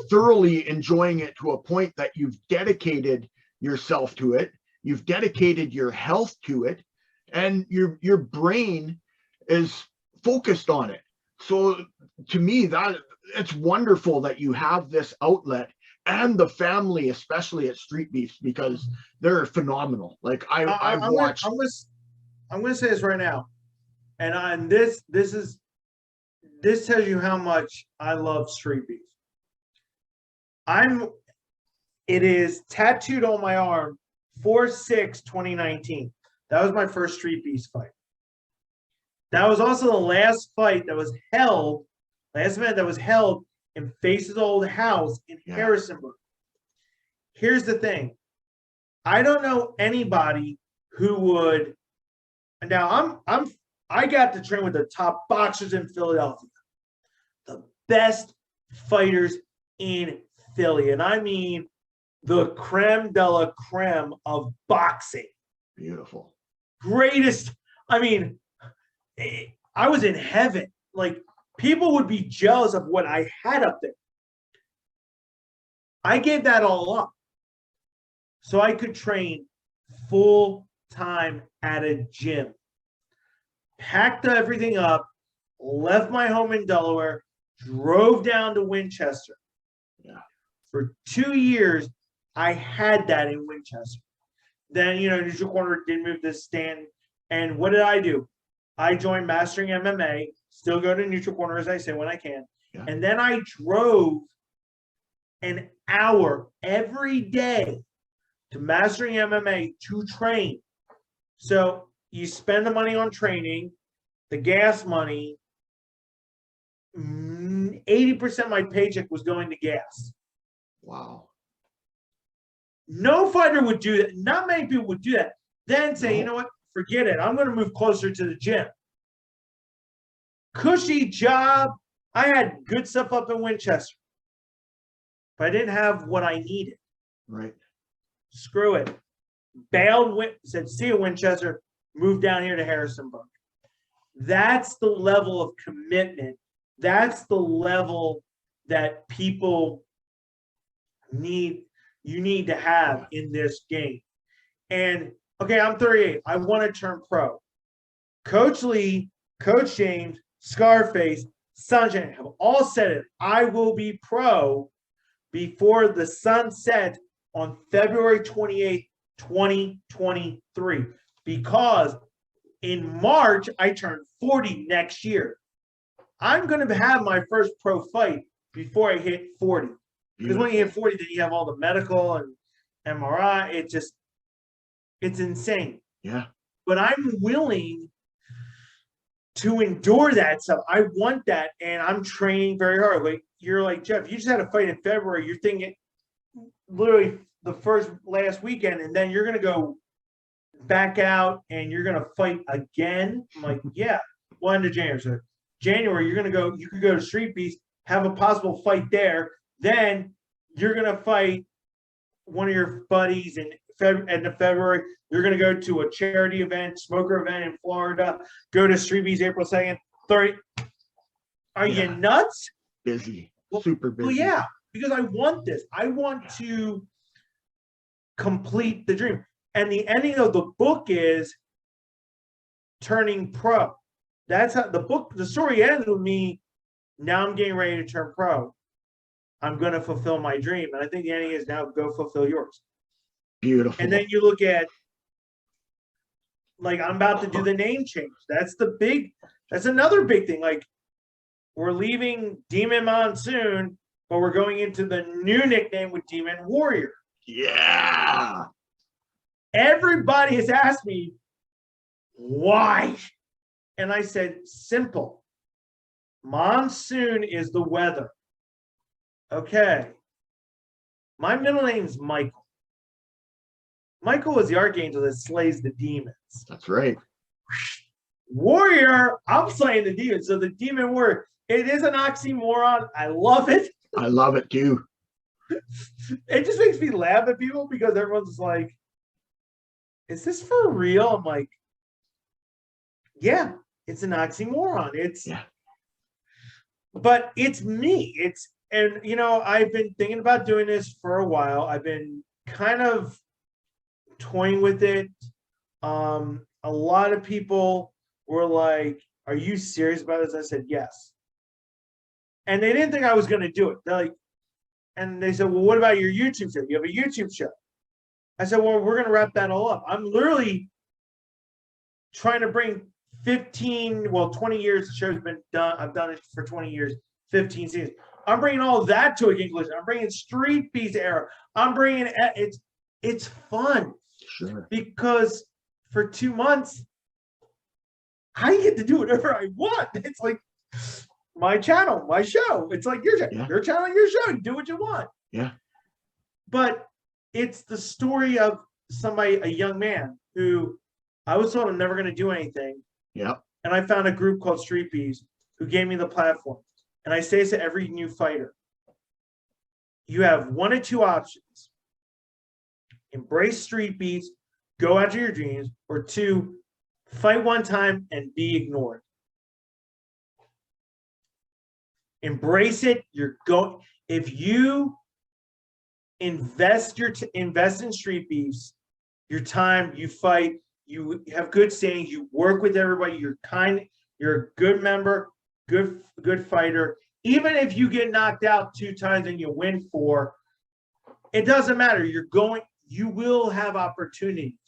thoroughly enjoying it to a point that you've dedicated yourself to it. You've dedicated your health to it, and your brain is focused on it. So to me, that it's wonderful that you have this outlet, and the family, especially at Street Beefs, because they're phenomenal. Like I've watched. I'm going to say this right now, and this tells you how much I love Street Beefs. It is tattooed on my arm, 4/6/2019. That was my first Street Beefs fight. That was also the last fight that was held, last event that was held in Face's old house in Harrisonburg. Here's the thing. I don't know anybody who would. Now I got to train with the top boxers in Philadelphia, the best fighters in Philly, and I mean the creme de la creme of boxing. Beautiful. Greatest. I mean, I was in heaven. Like, people would be jealous of what I had up there. I gave that all up so I could train full time at a gym. Packed everything up, left my home in Delaware, drove down to Winchester. Yeah. For 2 years, I had that in Winchester. Then, Neutral Corner did move to Stanton, And what did I do? I joined Mastering MMA, still go to Neutral Corner, as I say, when I can. Yeah. And then I drove an hour every day to Mastering MMA to train. So you spend the money on training, the gas money, 80% of my paycheck was going to gas. Wow. No fighter would do that. Not many people would do that. Then say, you know what? Forget it. I'm going to move closer to the gym. Cushy job. I had good stuff up in Winchester, but I didn't have what I needed. Right. Screw it. Bailed, said, see you, Winchester. Moved down here to Harrisonburg. That's the level of commitment. That's the level that people need. You need to have in this game. And okay, I'm 38. I want to turn pro. Coach Lee, Coach James, Scarface, Sunshine have all said it. I will be pro before the sun sets on February 28th, 2023. Because in March, I turn 40 next year. I'm going to have my first pro fight before I hit 40. Because when you hit 40, then you have all the medical and MRI. It's insane. Yeah. But I'm willing to endure that stuff. I want that, and I'm training very hard. Like you're like, Jeff, you just had a fight in February. You're thinking literally the last weekend, and then you're gonna go back out and you're gonna fight again. I'm like, yeah, 1 to January. So January, you're gonna go. You could go to Street Beefs, have a possible fight there. Then you're gonna fight one of your buddies in end of February. You're going to go to a charity event, smoker event in Florida. Go to Street Beefs April 2nd, 30th. Are you nuts? Busy, super busy. Well, yeah, because I want this. I want to complete the dream. And the ending of the book is turning pro. That's how the story ends with me. Now I'm getting ready to turn pro. I'm going to fulfill my dream. And I think the ending is now go fulfill yours. Beautiful. And then you look at, like, I'm about to do the name change. That's another big thing. Like, we're leaving Demon Monsoon, but we're going into the new nickname with Demon Warrior. Yeah. Everybody has asked me, why? And I said, simple. Monsoon is the weather. Okay. My middle name's Michael. Michael is the archangel that slays the demons. That's right. Warrior, I'm slaying the demons. So the demon warrior, it is an oxymoron. I love it. I love it too. It just makes me laugh at people because everyone's like, is this for real? I'm like, yeah, it's an oxymoron. But it's me. And you know, I've been thinking about doing this for a while. I've been kind of toying with it. A lot of people were like, are you serious about this? I said, yes. And they didn't think I was going to do it. They're like, and they said, well, what about your YouTube show? You have a YouTube show. I said, well, we're going to wrap that all up. I'm literally trying to bring 20 years the show's been done. I've done it for 20 years, 15 seasons. I'm bringing all of that to a conclusion. I'm bringing Street Beefs era. I'm bringing it's fun. Sure. Because for 2 months, I get to do whatever I want. It's like my channel, my show. It's like your channel, your channel, your show. You do what you want. Yeah. But it's the story of somebody, a young man who I was told I'm never going to do anything. Yeah. And I found a group called Street Beefs who gave me the platform. And I say this to every new fighter. You have one of two options. Embrace Street Beefs, go after your dreams, or two, fight one time and be ignored. Embrace it. If you invest in Street Beefs, your time, you fight, you have good sayings, you work with everybody, you're kind, you're a good member, good fighter. Even if you get knocked out 2 times and you win 4, it doesn't matter. You will have opportunities.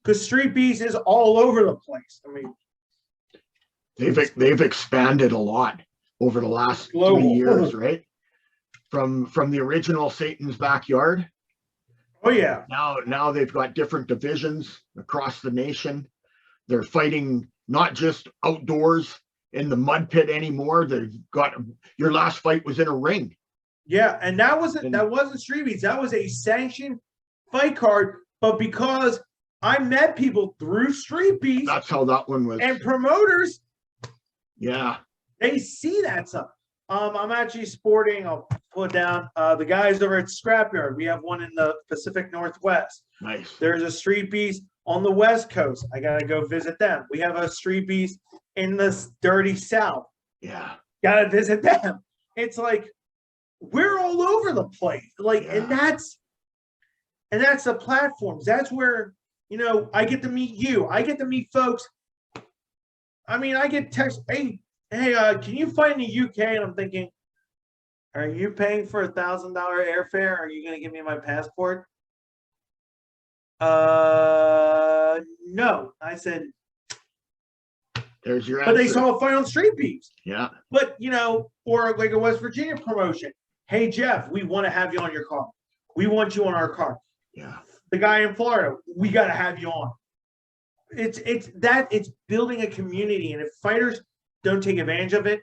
because Street Beefs is all over the place. I mean, they've expanded a lot over the last 3 years, right? From the original Satan's Backyard. Oh yeah. Now they've got different divisions across the nation. They're fighting not just outdoors in the mud pit anymore. They've got, your last fight was in a ring. Yeah, and that wasn't Street Beefs. That was a sanctioned fight card. But because I met people through Street Beefs, that's how that one was. And promoters, yeah, they see that stuff. I'm actually sporting. I'll put down the guys over at Scrapyard. We have one in the Pacific Northwest. Nice. There's a Street Beefs on the West Coast. I gotta go visit them. We have a Street Beefs in the dirty South. Yeah, gotta visit them. It's like we're all over the place. Like, yeah. and that's the platforms. That's where, you know, I get to meet you. I get to meet folks. I mean, I get text, hey, can you fight in the UK? And I'm thinking, are you paying for $1,000 airfare? Are you going to give me my passport? No. I said, there's your answer. But they saw a fight on Street Beefs. Yeah. But, you know, or like a West Virginia promotion. Hey, Jeff, we want to have you on your car. We want you on our car. Yeah. The guy in Florida, we got to have you on. It's building a community. And if fighters don't take advantage of it,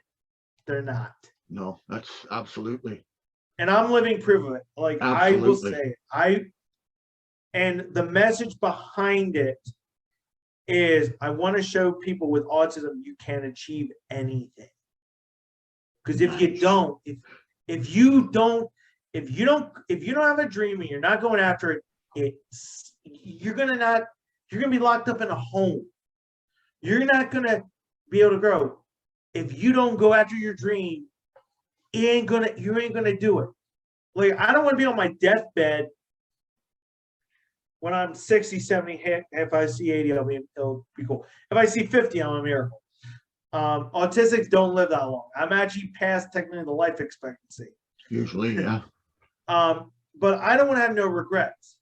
they're not. No, that's absolutely. And I'm living proof of it. Like, absolutely. I will say, and the message behind it is I want to show people with autism you can achieve anything. Because if you don't, if you don't have a dream and you're not going after it, you're gonna be locked up in a home. You're not gonna be able to grow. If you don't go after your dream, you ain't gonna do it. Like, I don't want to be on my deathbed when I'm 60, 70, if I see 80, it'll be cool. If I see 50, I'm a miracle. Autistics don't live that long. I'm actually past technically the life expectancy. Usually, yeah. But I don't want to have no regrets.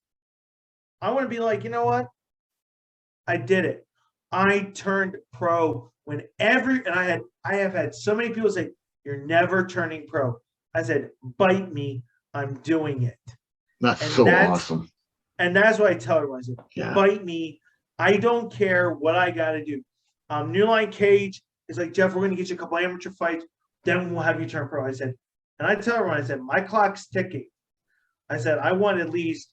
I want to be like, you know what? I did it. I turned pro and I have had so many people say, you're never turning pro. I said, bite me, I'm doing it. That's awesome. And that's what I tell everyone. I said, yeah. Bite me. I don't care what I got to do. New Line Cage is like, Jeff, we're going to get you a couple amateur fights. Then we'll have you turn pro. I said, and I tell everyone, I said, my clock's ticking. I said, I want at least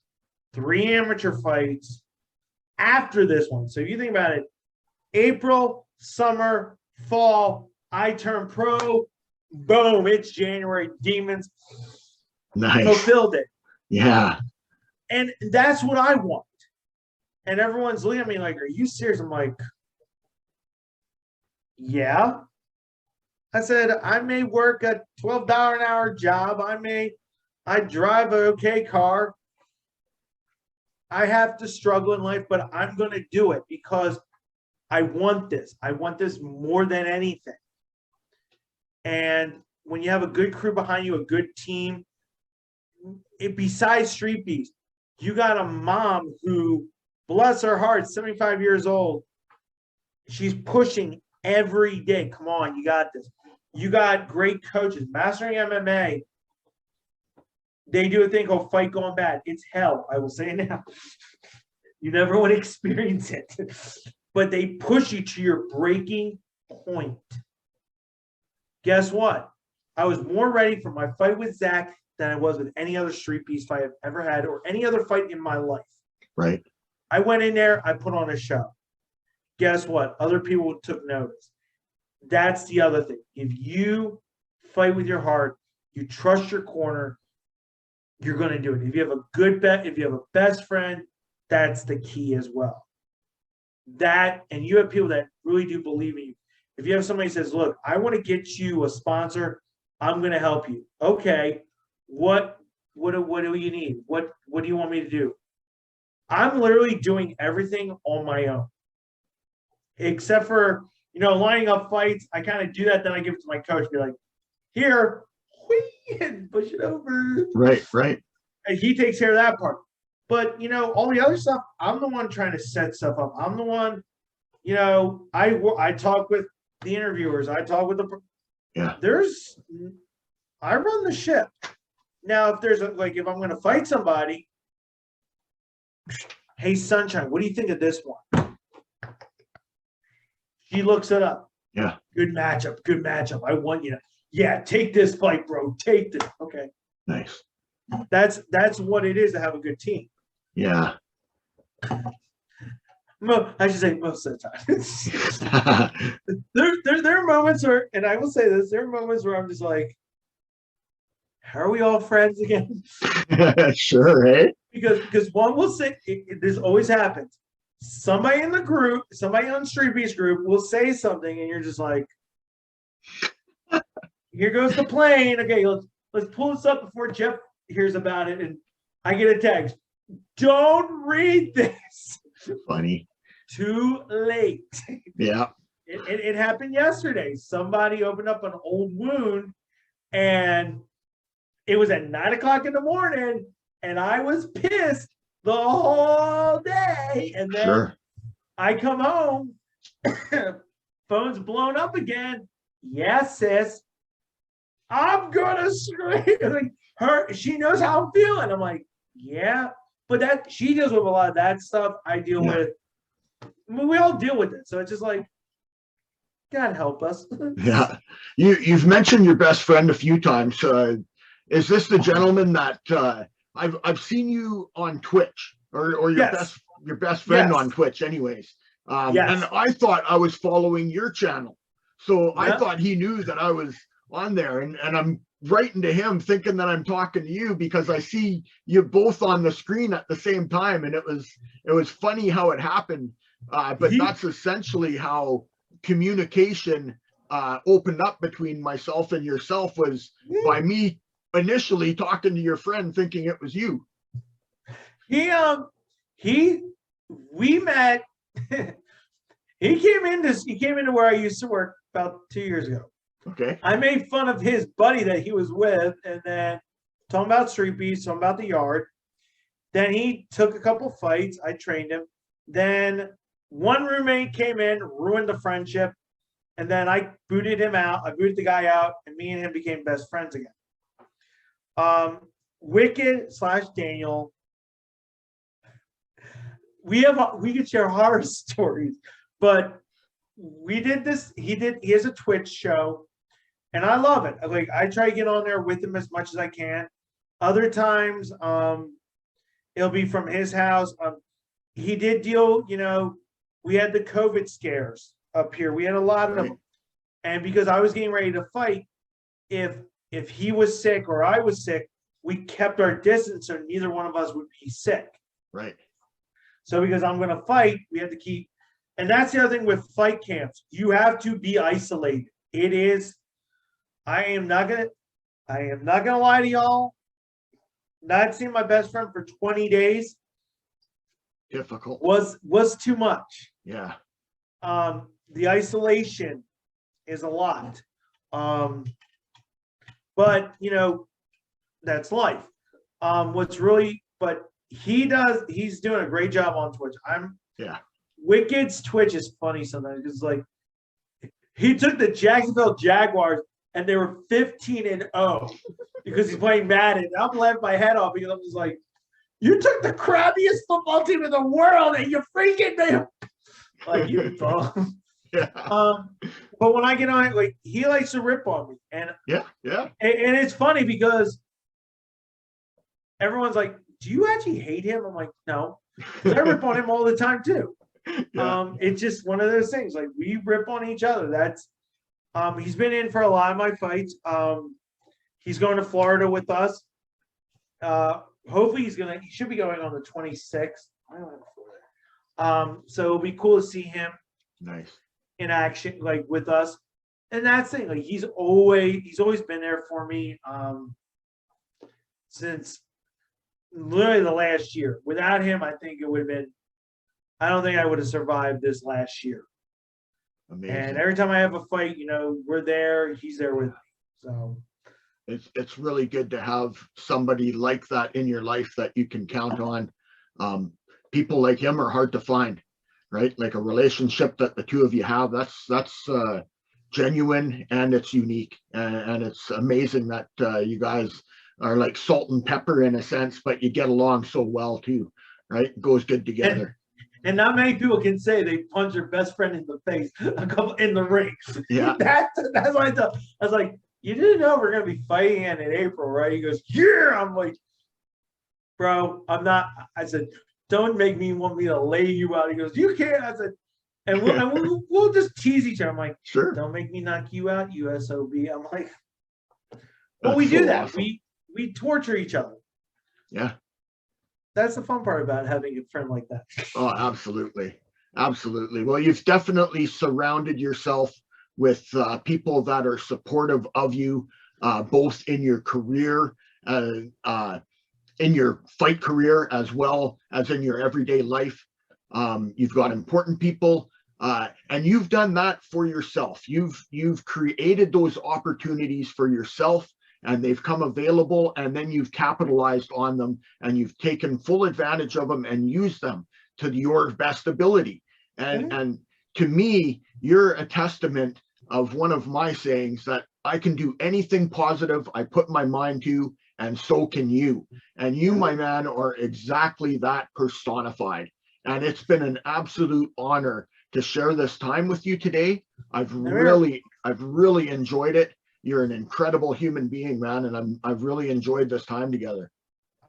3 amateur fights after this one. So if you think about it, April, summer, fall, I turn pro. Boom, it's January. Demons. Nice. Fulfilled it. Yeah. And that's what I want. And everyone's looking at me like, are you serious? I'm like, yeah. I said, I may work a $12 an hour job. I drive an okay car. I have to struggle in life, but I'm going to do it because I want this. I want this more than anything. And when you have a good crew behind you, a good team, besides Street Beefs, you got a mom who, bless her heart, 75 years old. She's pushing every day. Come on, you got this. You got great coaches. Mastering MMA, they do a thing called Fight Gone Bad. It's hell, I will say it now. You never want to experience it. But they push you to your breaking point. Guess what? I was more ready for my fight with Zach than I was with any other Street Beefs fight I've ever had or any other fight in my life. Right. I went in there, I put on a show. Guess what? Other people took notice. That's the other thing. If you fight with your heart, you trust your corner, you're going to do it. If you have a good bet, if you have a best friend, that's the key as well. That, and you have people that really do believe in you. If you have somebody who says, look, I want to get you a sponsor, I'm going to help you. Okay. What do you need? What do you want me to do? I'm literally doing everything on my own. Except for, lining up fights. I kind of do that, then I give it to my coach, be like, here, whee, and push it over. Right. And he takes care of that part. But all the other stuff, I'm the one trying to set stuff up. I'm the one, I talk with the interviewers. I talk with Yeah. I run the ship. Now, if there's if I'm going to fight somebody, hey, Sunshine, what do you think of this one? She looks it up. Yeah. Good matchup. Good matchup. I want you to. Yeah, take this fight, bro. Take this. Okay. Nice. That's what it is to have a good team. Yeah. I should say most of the time. there are moments where, and I will say this, there are moments where I'm just like, how are we all friends again? Sure, eh? Because one will say, this always happens. Somebody in the group, somebody on StreetBeefs group will say something, and you're just like, here goes the plane. Okay, let's pull this up before Jeff hears about it. And I get a text. Don't read this. Funny. Too late. Yeah. It happened yesterday. Somebody opened up an old wound, and it was at 9 o'clock in the morning, and I was pissed the whole day. And then Sure. I come home, phone's blown up again. Yes, sis. I'm gonna scream. She knows how I'm feeling. I'm like, yeah, but she deals with a lot of that stuff. I deal with. I mean, we all deal with it, so it's just like, God help us. Yeah, you've mentioned your best friend a few times. Is this the gentleman that I've seen you on Twitch or your best friend on Twitch, anyways? And I thought I was following your channel, so I thought he knew that I was on there, and I'm writing to him thinking that I'm talking to you because I see you both on the screen at the same time, and it was funny how it happened. But that's essentially how communication opened up between myself and yourself, was by me initially talking to your friend thinking it was you. We met. He came into where I used to work about 2 years ago. Okay. I made fun of his buddy that he was with, and then talking about StreetBeefs, talking about the yard. Then he took a couple fights. I trained him. Then one roommate came in, ruined the friendship, and then I booted him out. I booted the guy out, and me and him became best friends again. Wicked / Daniel. We could share horror stories, but we did this. He has a Twitch show, and I love it. I try to get on there with him as much as I can. Other times, it'll be from his house. He did deal, we had the COVID scares up here. We had a lot of them. And because I was getting ready to fight, if he was sick or I was sick, we kept our distance so neither one of us would be sick. Right. So because I'm going to fight, we have to keep. And that's the other thing with fight camps. You have to be isolated. It is. I am not gonna lie to y'all. Not seeing my best friend for 20 days. Difficult. Was too much. Yeah. The isolation is a lot. But that's life. But he's doing a great job on Twitch. Wicked's Twitch is funny sometimes because he took the Jacksonville Jaguars and they were 15-0 because he's playing Madden. I'm laughing my head off because I'm just like, you took the crappiest football team in the world and you freaking me. Like, you bum. Yeah. But when I get on it, he likes to rip on me. And and it's funny because everyone's like, do you actually hate him? I'm like, no. I rip on him all the time too. Yeah. It's just one of those things. We rip on each other. That's he's been in for a lot of my fights. He's going to Florida with us. Hopefully he should be going on the 26th. I don't know. So it'll be cool to see him in action, with us. And that's the thing, he's always been there for me since literally the last year. Without him, I don't think I would have survived this last year. Amazing. And every time I have a fight, we're there, he's there with me. So it's really good to have somebody like that in your life that you can count on. People like him are hard to find, right? Like a relationship that the two of you have, that's genuine, and it's unique, and it's amazing that you guys are like salt and pepper in a sense, but you get along so well too, right? It goes good together. And not many people can say they punch their best friend in the face a couple in the ring. Yeah. That's what I thought. I was like, you didn't know we're gonna be fighting in April, right? He goes, yeah. I'm like, bro, I'm not. I said, don't make me want me to lay you out. He goes, you can't. I said, and we'll just tease each other. I'm like, sure. Don't make me knock you out, USOB. I'm like, but That's we do so that. awesome. We torture each other. Yeah. That's the fun part about having a friend like that. Oh, absolutely. Absolutely. Well, you've definitely surrounded yourself with people that are supportive of you, both in your career, in your fight career, as well as in your everyday life. You've got important people, and you've done that for yourself. You've created those opportunities for yourself, and they've come available, and then you've capitalized on them, and you've taken full advantage of them and used them to your best ability. And to me, you're a testament of one of my sayings, that I can do anything positive I put my mind to, and so can you. And you, my man, are exactly that personified. And it's been an absolute honor to share this time with you today. I've really enjoyed it. You're an incredible human being, man, and I've really enjoyed this time together.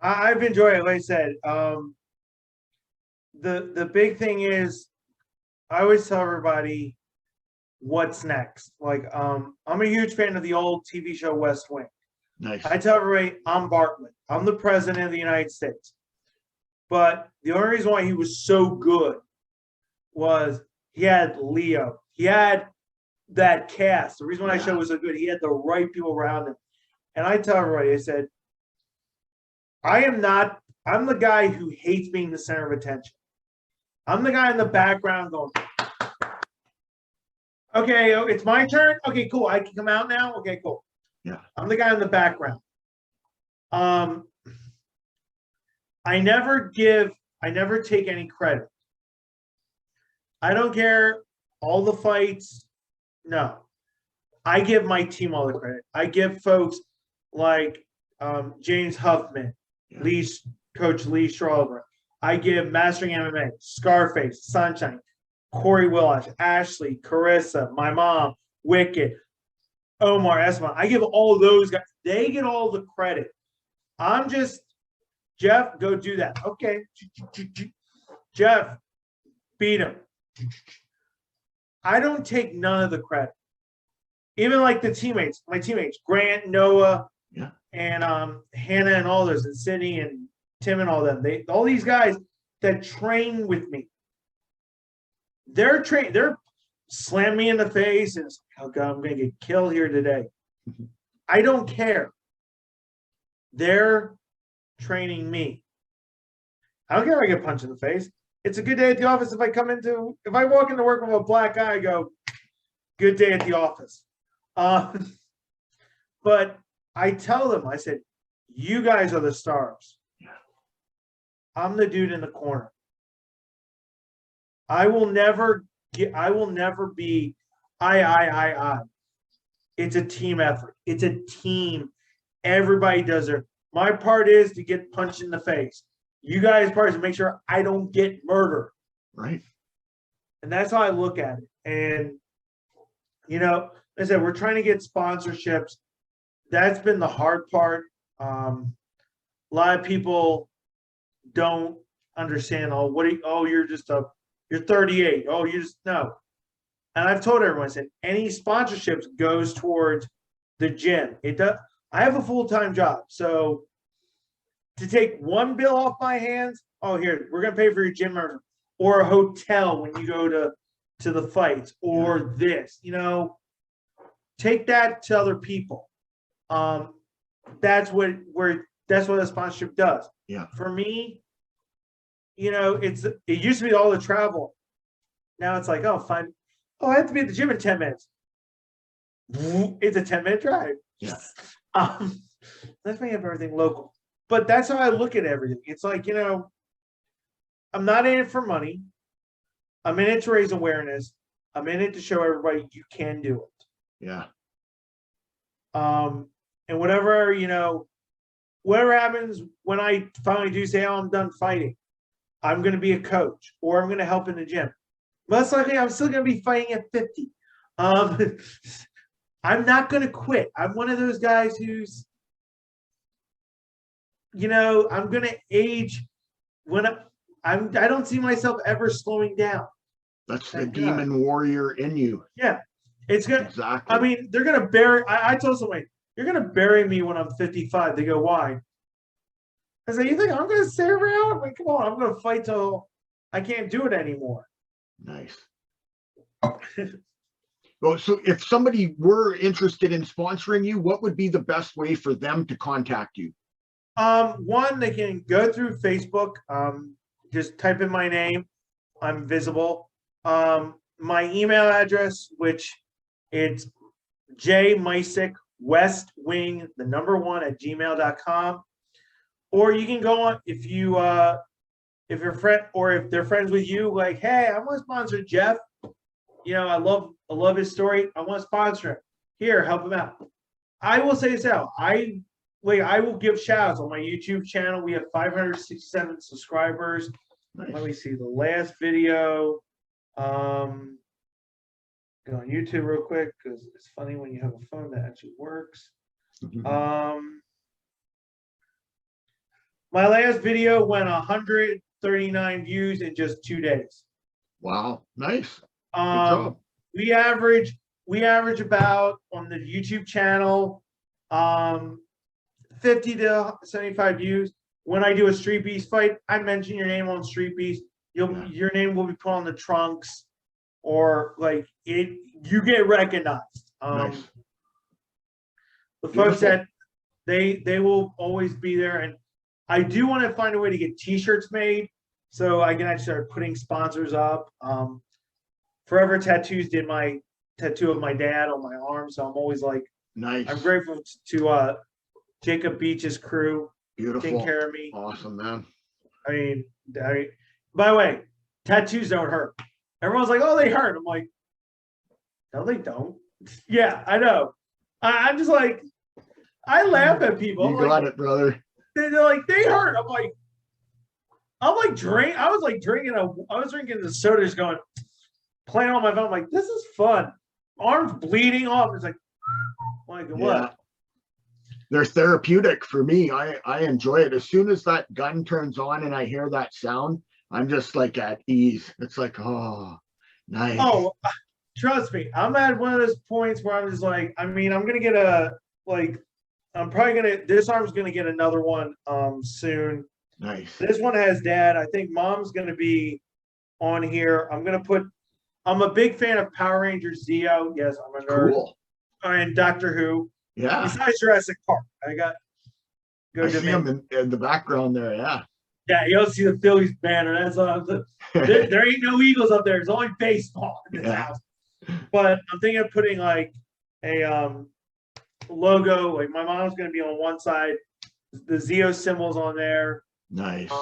I've enjoyed it. Like I said, the big thing is, I always tell everybody what's next. Like, I'm a huge fan of the old TV show West Wing. Nice. I tell everybody I'm Bartlett. I'm the president of the United States. But the only reason why he was so good was he had Leo. He had that cast. The reason why that show was so good, he had the right people around him. And I tell everybody, I said, I'm the guy who hates being the center of attention. I'm the guy in the background going, okay, it's my turn. Okay, cool. I can come out now. Okay, cool. Yeah. I'm the guy in the background. I never take any credit. I don't care all the fights. No. I give my team all the credit. I give folks like James Huffman, Coach Lee Strawberry. I give Mastering MMA, Scarface, Sunshine, Corey Willash, Ashley, Carissa, my mom, Wicked, Omar Esmond. I give all those guys. They get all the credit. I'm just, Jeff, go do that. Okay. Jeff, beat him. I don't take none of the credit. Even like my teammates, Grant, Noah, and Hannah and all those, and Sydney and Tim and all them. All these guys that train with me. They're slam me in the face and it's like, oh God, I'm gonna get killed here today. I don't care. They're training me. I don't care if I get punched in the face. It's a good day at the office. If I walk into work with a black eye, I go, good day at the office. But I tell them, I said, you guys are the stars. I'm the dude in the corner. I will never be I. It's a team effort. It's a team. Everybody does it. My part is to get punched in the face. You guys' part is to make sure I don't get murdered. Right. And that's how I look at it. And, like I said, we're trying to get sponsorships. That's been the hard part. A lot of people don't understand. You're 38. Oh, no. And I've told everyone, I said, any sponsorships goes towards the gym. It does. I have a full-time job. So to take one bill off my hands, oh, here, we're going to pay for your gym membership, or a hotel when you go to the fights, or this, take that to other people. That's what a sponsorship does. Yeah. For me, it used to be all the travel. Now it's like, oh, fine. Oh, I have to be at the gym in 10 minutes. It's a 10-minute drive. Yeah. Let's make everything local. But that's how I look at everything. It's like, I'm not in it for money. I'm in it to raise awareness. I'm in it to show everybody you can do it. Yeah. And whatever, whatever happens when I finally do say, oh, I'm done fighting, I'm going to be a coach or I'm going to help in the gym. Most likely, I'm still going to be fighting at 50. I'm not going to quit. I'm one of those guys who's, I'm going to age when I don't see myself ever slowing down. That's the demon warrior in you. Yeah. It's good. Exactly. I mean, they're going to bury, I told somebody, you're going to bury me when I'm 55. They go, why? I said, you think I'm going to stay around? I'm like, come on, I'm going to fight till I can't do it anymore. Nice. Well, so if somebody were interested in sponsoring you, what would be the best way for them to contact you? One, they can go through Facebook. Just type in my name. I'm visible. My email address, which it's jmycek westwing, the number 1 at gmail.com. Or you can go on if your friend or if they're friends with you, like, hey, I want to sponsor Jeff. I love his story. I want to sponsor him. Here, help him out. I will say this out. I will give shout outs on my YouTube channel. We have 567 subscribers. Nice. Let me see the last video. Go on YouTube real quick because it's funny when you have a phone that actually works. My last video went 139 views in just 2 days. Wow, nice. Good job. We average about on the YouTube channel 50 to 75 views. When I do a Street Beefs fight, I mention your name on Street Beefs. Your name will be put on the trunks, or like it. You get recognized. Nice. The folks that they will always be there, and I do want to find a way to get T-shirts made so I can actually start putting sponsors up. Forever Tattoos did my tattoo of my dad on my arm, so I'm always like, nice. I'm grateful to Jacob Beach's crew. Beautiful. Taking care of me. Awesome, man. I mean, by the way, tattoos don't hurt. Everyone's like, oh, they hurt. I'm like, no, they don't. Yeah, I know. I'm just like, I laugh at people. You got it, brother. They're like, they hurt. I was drinking the soda, just going, playing on my phone. I'm like, this is fun. Arms bleeding off. It's like what? Yeah. They're therapeutic for me. I enjoy it. As soon as that gun turns on and I hear that sound, I'm just like at ease. It's like, oh, nice. Oh, trust me. I'm at one of those points where I'm just like, I mean, I'm going to get this arm's going to get another one soon. Nice. This one has dad. I think mom's going to be on here. I'm a big fan of Power Rangers Zeo. Yes, I'm a nerd. Cool. And Doctor Who. Yeah. Besides Jurassic Park. I see him in the background there, yeah. Yeah, you don't see the Phillies banner. That's there ain't no Eagles up there. There's only baseball in this house. But I'm thinking of putting like a logo. Like my mom's going to be on one side. The Zeo symbols on there. Nice.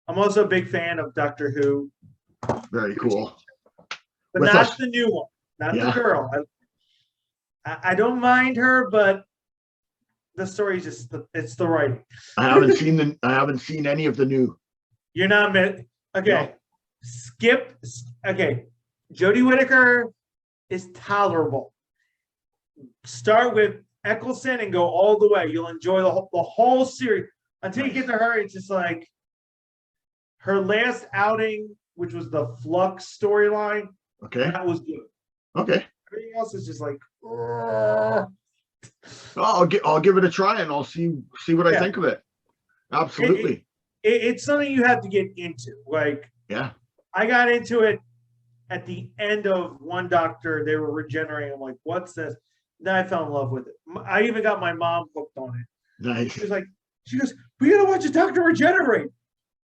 I'm also a big fan of Doctor Who. Very cool. But not the new one. Not the girl. I don't mind her, but the story's just it's the writing. I haven't seen any of the new. You're not meant. Okay. No. Skip. Okay. Jodie Whittaker is tolerable. Start with Eccleston and go all the way. You'll enjoy the whole series. Until you get to her, it's just like her last outing, which was the Flux storyline. Okay. That was good. Okay. Everything else is just like, I'll give it a try and I'll see what I think of it. Absolutely. It's something you have to get into. Like, yeah, I got into it at the end of One Doctor. They were regenerating. I'm like, what's this? Then I fell in love with it. I even got my mom hooked on it. Nice. She goes, we gotta watch a Doctor regenerate.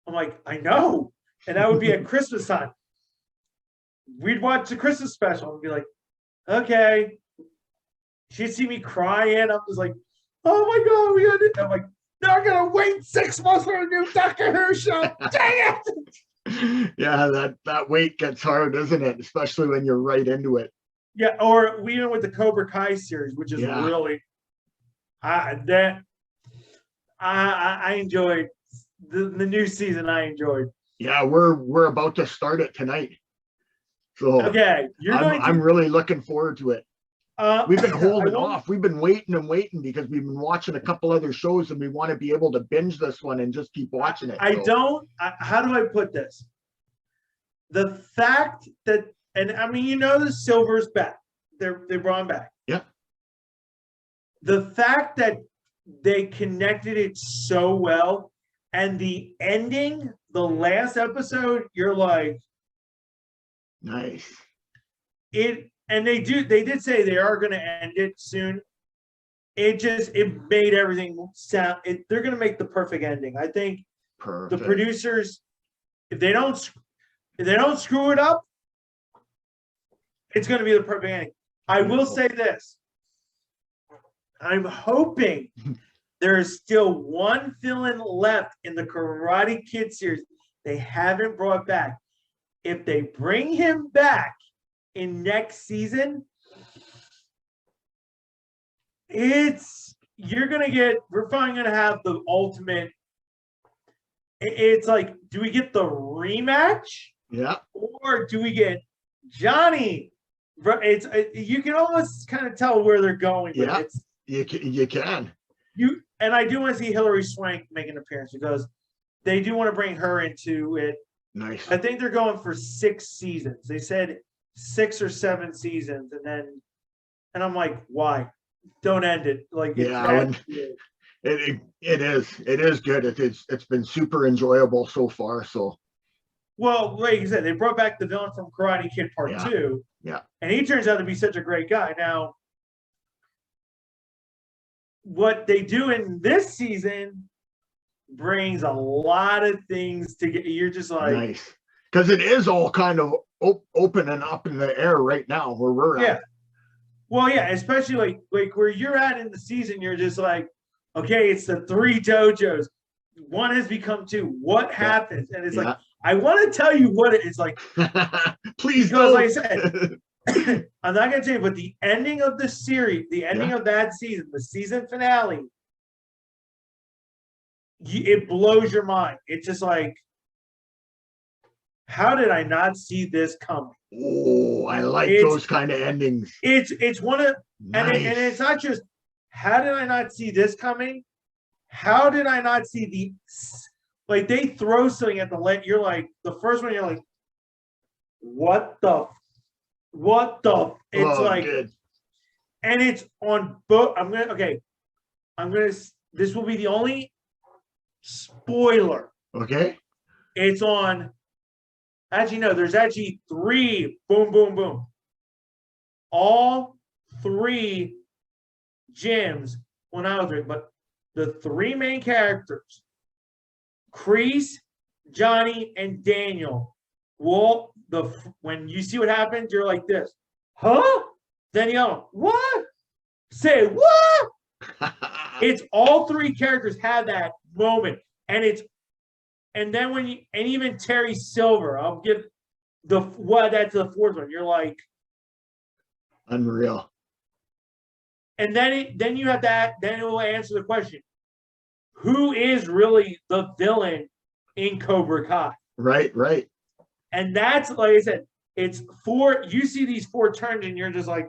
I'm like, I know. And that would be at Christmas time. We'd watch the Christmas special and be like, okay. She'd see me crying. I was like, oh my God, we got it. I'm like, They're gonna wait 6 months for a new Doctor Who show. Dang it! Yeah, that wait gets hard, isn't it? Especially when you're right into it. Yeah, or even with the Cobra Kai series, which is really I enjoyed the new season. I enjoyed. Yeah, we're about to start it tonight. So okay, I'm really looking forward to it. We've been holding off. We've been waiting and waiting because we've been watching a couple other shows and we want to be able to binge this one and just keep watching it. How do I put this? The fact that, and I mean, the Silver's back. They brought him back. Yeah. The fact that they connected it so well, and the ending, the last episode, you're like, nice. And they did say they are going to end it soon. It made everything sound. They're going to make the perfect ending. I think the producers, if they don't screw it up, it's going to be the perfect ending. I will say this. I'm hoping there is still one villain left in the Karate Kid series they haven't brought back. If they bring him back in next season, we're finally gonna have the ultimate. It's like, do we get the rematch? Yeah. Or do we get Johnny? You can almost kind of tell where they're going. Yeah. You can. And I do want to see Hilary Swank make an appearance because they do want to bring her into it. Nice. I think they're going for 6 seasons. They said 6 or 7 seasons, and I'm like, why? Don't end it. Like, it is good. It's been super enjoyable so far. So, well, like you said, they brought back the villain from Karate Kid Part 2. Yeah, and he turns out to be such a great guy. Now, what they do in this season brings a lot of things to get. You're just like, nice, because it is all kind of open and up in the air right now where we're at. Yeah. Well, yeah, especially like where you're at in the season, you're just like, okay, it's the 3 dojos. One has become 2. What happens? And it's like, I want to tell you what it is like. Please, because like I said, I'm not going to tell you, but the ending of the series, the ending of that season, the season finale, it blows your mind. It's just like, how did I not see this coming? Oh, I like those kind of endings. It's one of, and it's not just, how did I not see this coming? How did I not see like they throw something at the left? You're like, the first one, you're like, what the? It's like, good. And it's on both. This will be the only spoiler. Okay. It's on. Actually, no, there's actually 3. Boom, boom, boom. All 3 gyms. Well, not 3, but the 3 main characters, Kreese, Johnny, and Daniel, when you see what happens, you're like this, huh? Then you go, what? Say what? It's all 3 characters have that moment, and then even Terry Silver, I'll give that's the 4th one. You're like, unreal. And then you have that. Then it will answer the question: who is really the villain in Cobra Kai? Right. And that's, like I said, it's 4. You see these 4 turns, and you're just like,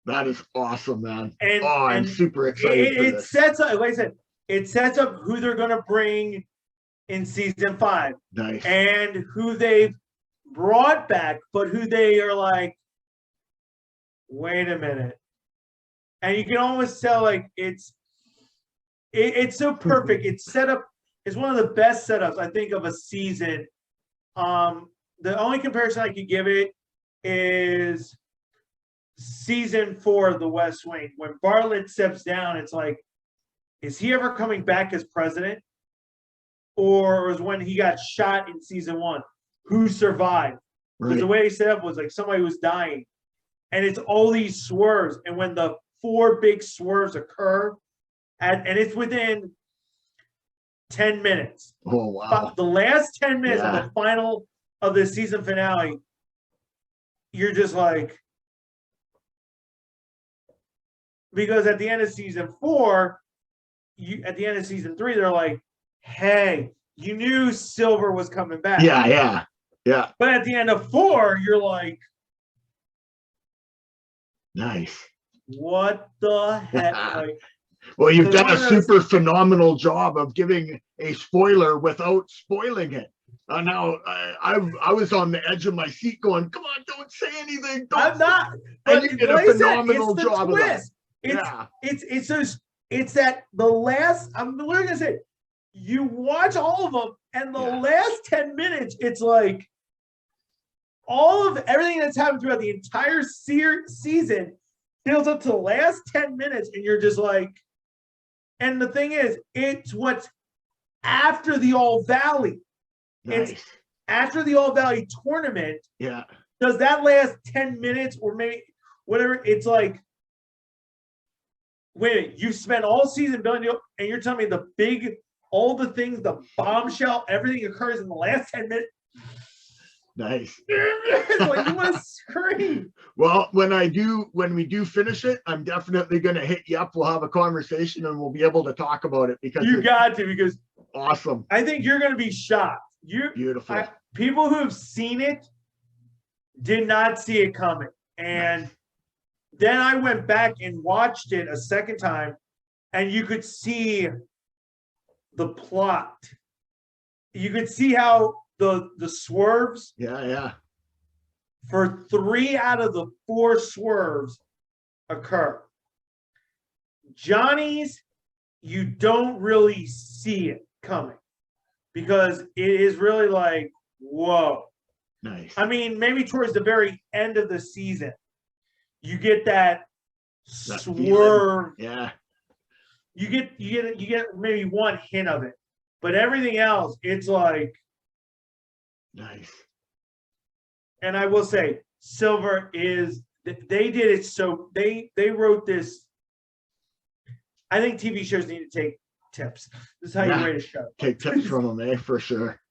that is awesome, man. I'm super excited. It sets up, like I said, it sets up who they're going to bring in season 5. Nice. And who they've brought back, but who they are like, wait a minute. And you can almost tell, like, it's so perfect. It's set up. It's one of the best setups, I think, of a season. The only comparison I could give it is season 4 of The West Wing. When Bartlett steps down, it's like, is he ever coming back as president? Or was when he got shot in season 1? Who survived? Because the way he set up was like somebody was dying. And it's all these swerves. And when the 4 big swerves occur, and it's within 10 minutes. Oh, wow. The last 10 minutes of Yeah. the final of the season finale, you're just like, because at the end of season 4, at the end of season 3, they're like, hey, you knew Silver was coming back. Yeah. But at the end of 4, you're like, Nice. what the heck? Like, Well, you've so done a super phenomenal job of giving a spoiler without spoiling it. Now, I was on the edge of my seat going, come on, don't say anything. Don't. I'm not. And But you did like a I said, phenomenal it's the job of that. twist. It's that the last, I'm literally gonna say, you watch all of them, and the last 10 minutes, it's like all of everything that's happened throughout the entire season builds up to the last 10 minutes, and you're just like, and the thing is, it's what's after the All Valley. Nice. It's after the All Valley tournament. Yeah. Does that last 10 minutes or maybe whatever? It's like, wait a minute, you spent all season building, and you're telling me all the things, the bombshell, everything occurs in the last 10 minutes. Nice. Like, you want to scream. Well, when we do finish it, I'm definitely going to hit you up. We'll have a conversation and we'll be able to talk about it because you got to, because awesome. I think you're going to be shocked. Beautiful. People who have seen it did not see it coming. And then I went back and watched it a second time, and you could see the plot. You could see how the swerves. Yeah. For 3 out of the 4 swerves occur. Johnny's, you don't really see it coming because it is really like, whoa. Nice. I mean, maybe towards the very end of the season, you get that swerve. Yeah. You get maybe one hint of it, but everything else, it's like nice. And I will say, Silver is, they did it so, they wrote this. I think TV shows need to take tips. This is how you write a show. Take tips from them, for sure.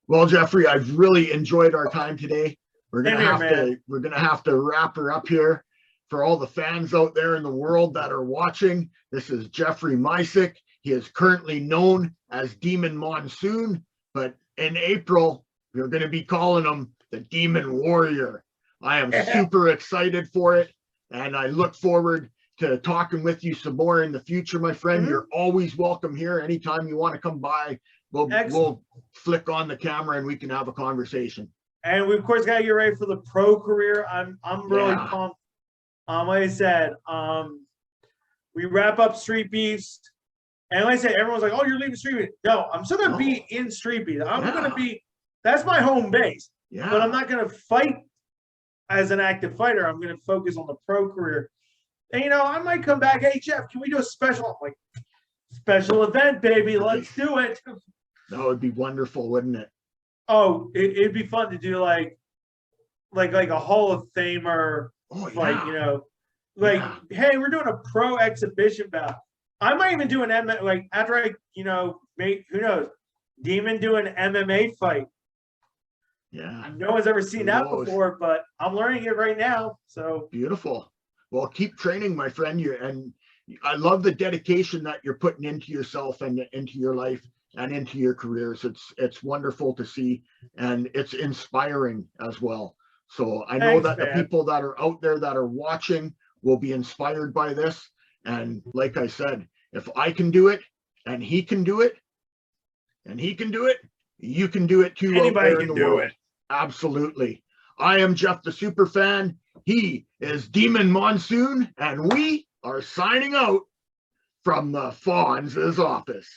Well, Jeffrey, I've really enjoyed our time today. We're gonna have to wrap her up here. For all the fans out there in the world that are watching, this is Jeffrey Mycek. He is currently known as Demon Monsoon, but in April, we're going to be calling him the Demon Warrior. I am super excited for it, and I look forward to talking with you some more in the future, my friend. You're always welcome here. Anytime you want to come by, we'll flick on the camera and we can have a conversation. And we, of course, got to get ready for the pro career. I'm really pumped. Like I said, we wrap up Street Beefs. And like I said, everyone's like, oh, you're leaving Street Beefs. No, I'm still going to be in Street Beefs. I'm going to be, that's my home base. Yeah. But I'm not going to fight as an active fighter. I'm going to focus on the pro career. And, I might come back, hey, Jeff, can we do a special? I'm like, special event, baby. Let's do it. That would be wonderful, wouldn't it? Oh, it'd be fun to do like a Hall of Famer fight, hey, we're doing a pro exhibition bout. I might even do an MMA, like after I, who knows, Demon do an MMA fight. Yeah. No one's ever seen that before, but I'm learning it right now. So beautiful. Well, keep training, my friend. And I love the dedication that you're putting into yourself and into your life and into your careers. It's wonderful to see, and it's inspiring as well. So I know that the people that are out there that are watching will be inspired by this. And like I said, if I can do it and he can do it and he can do it, you can do it too. Anybody can do it. Absolutely. I am Jeff the Superfan. He is Demon Monsoon, and we are signing out from the Fonz's office.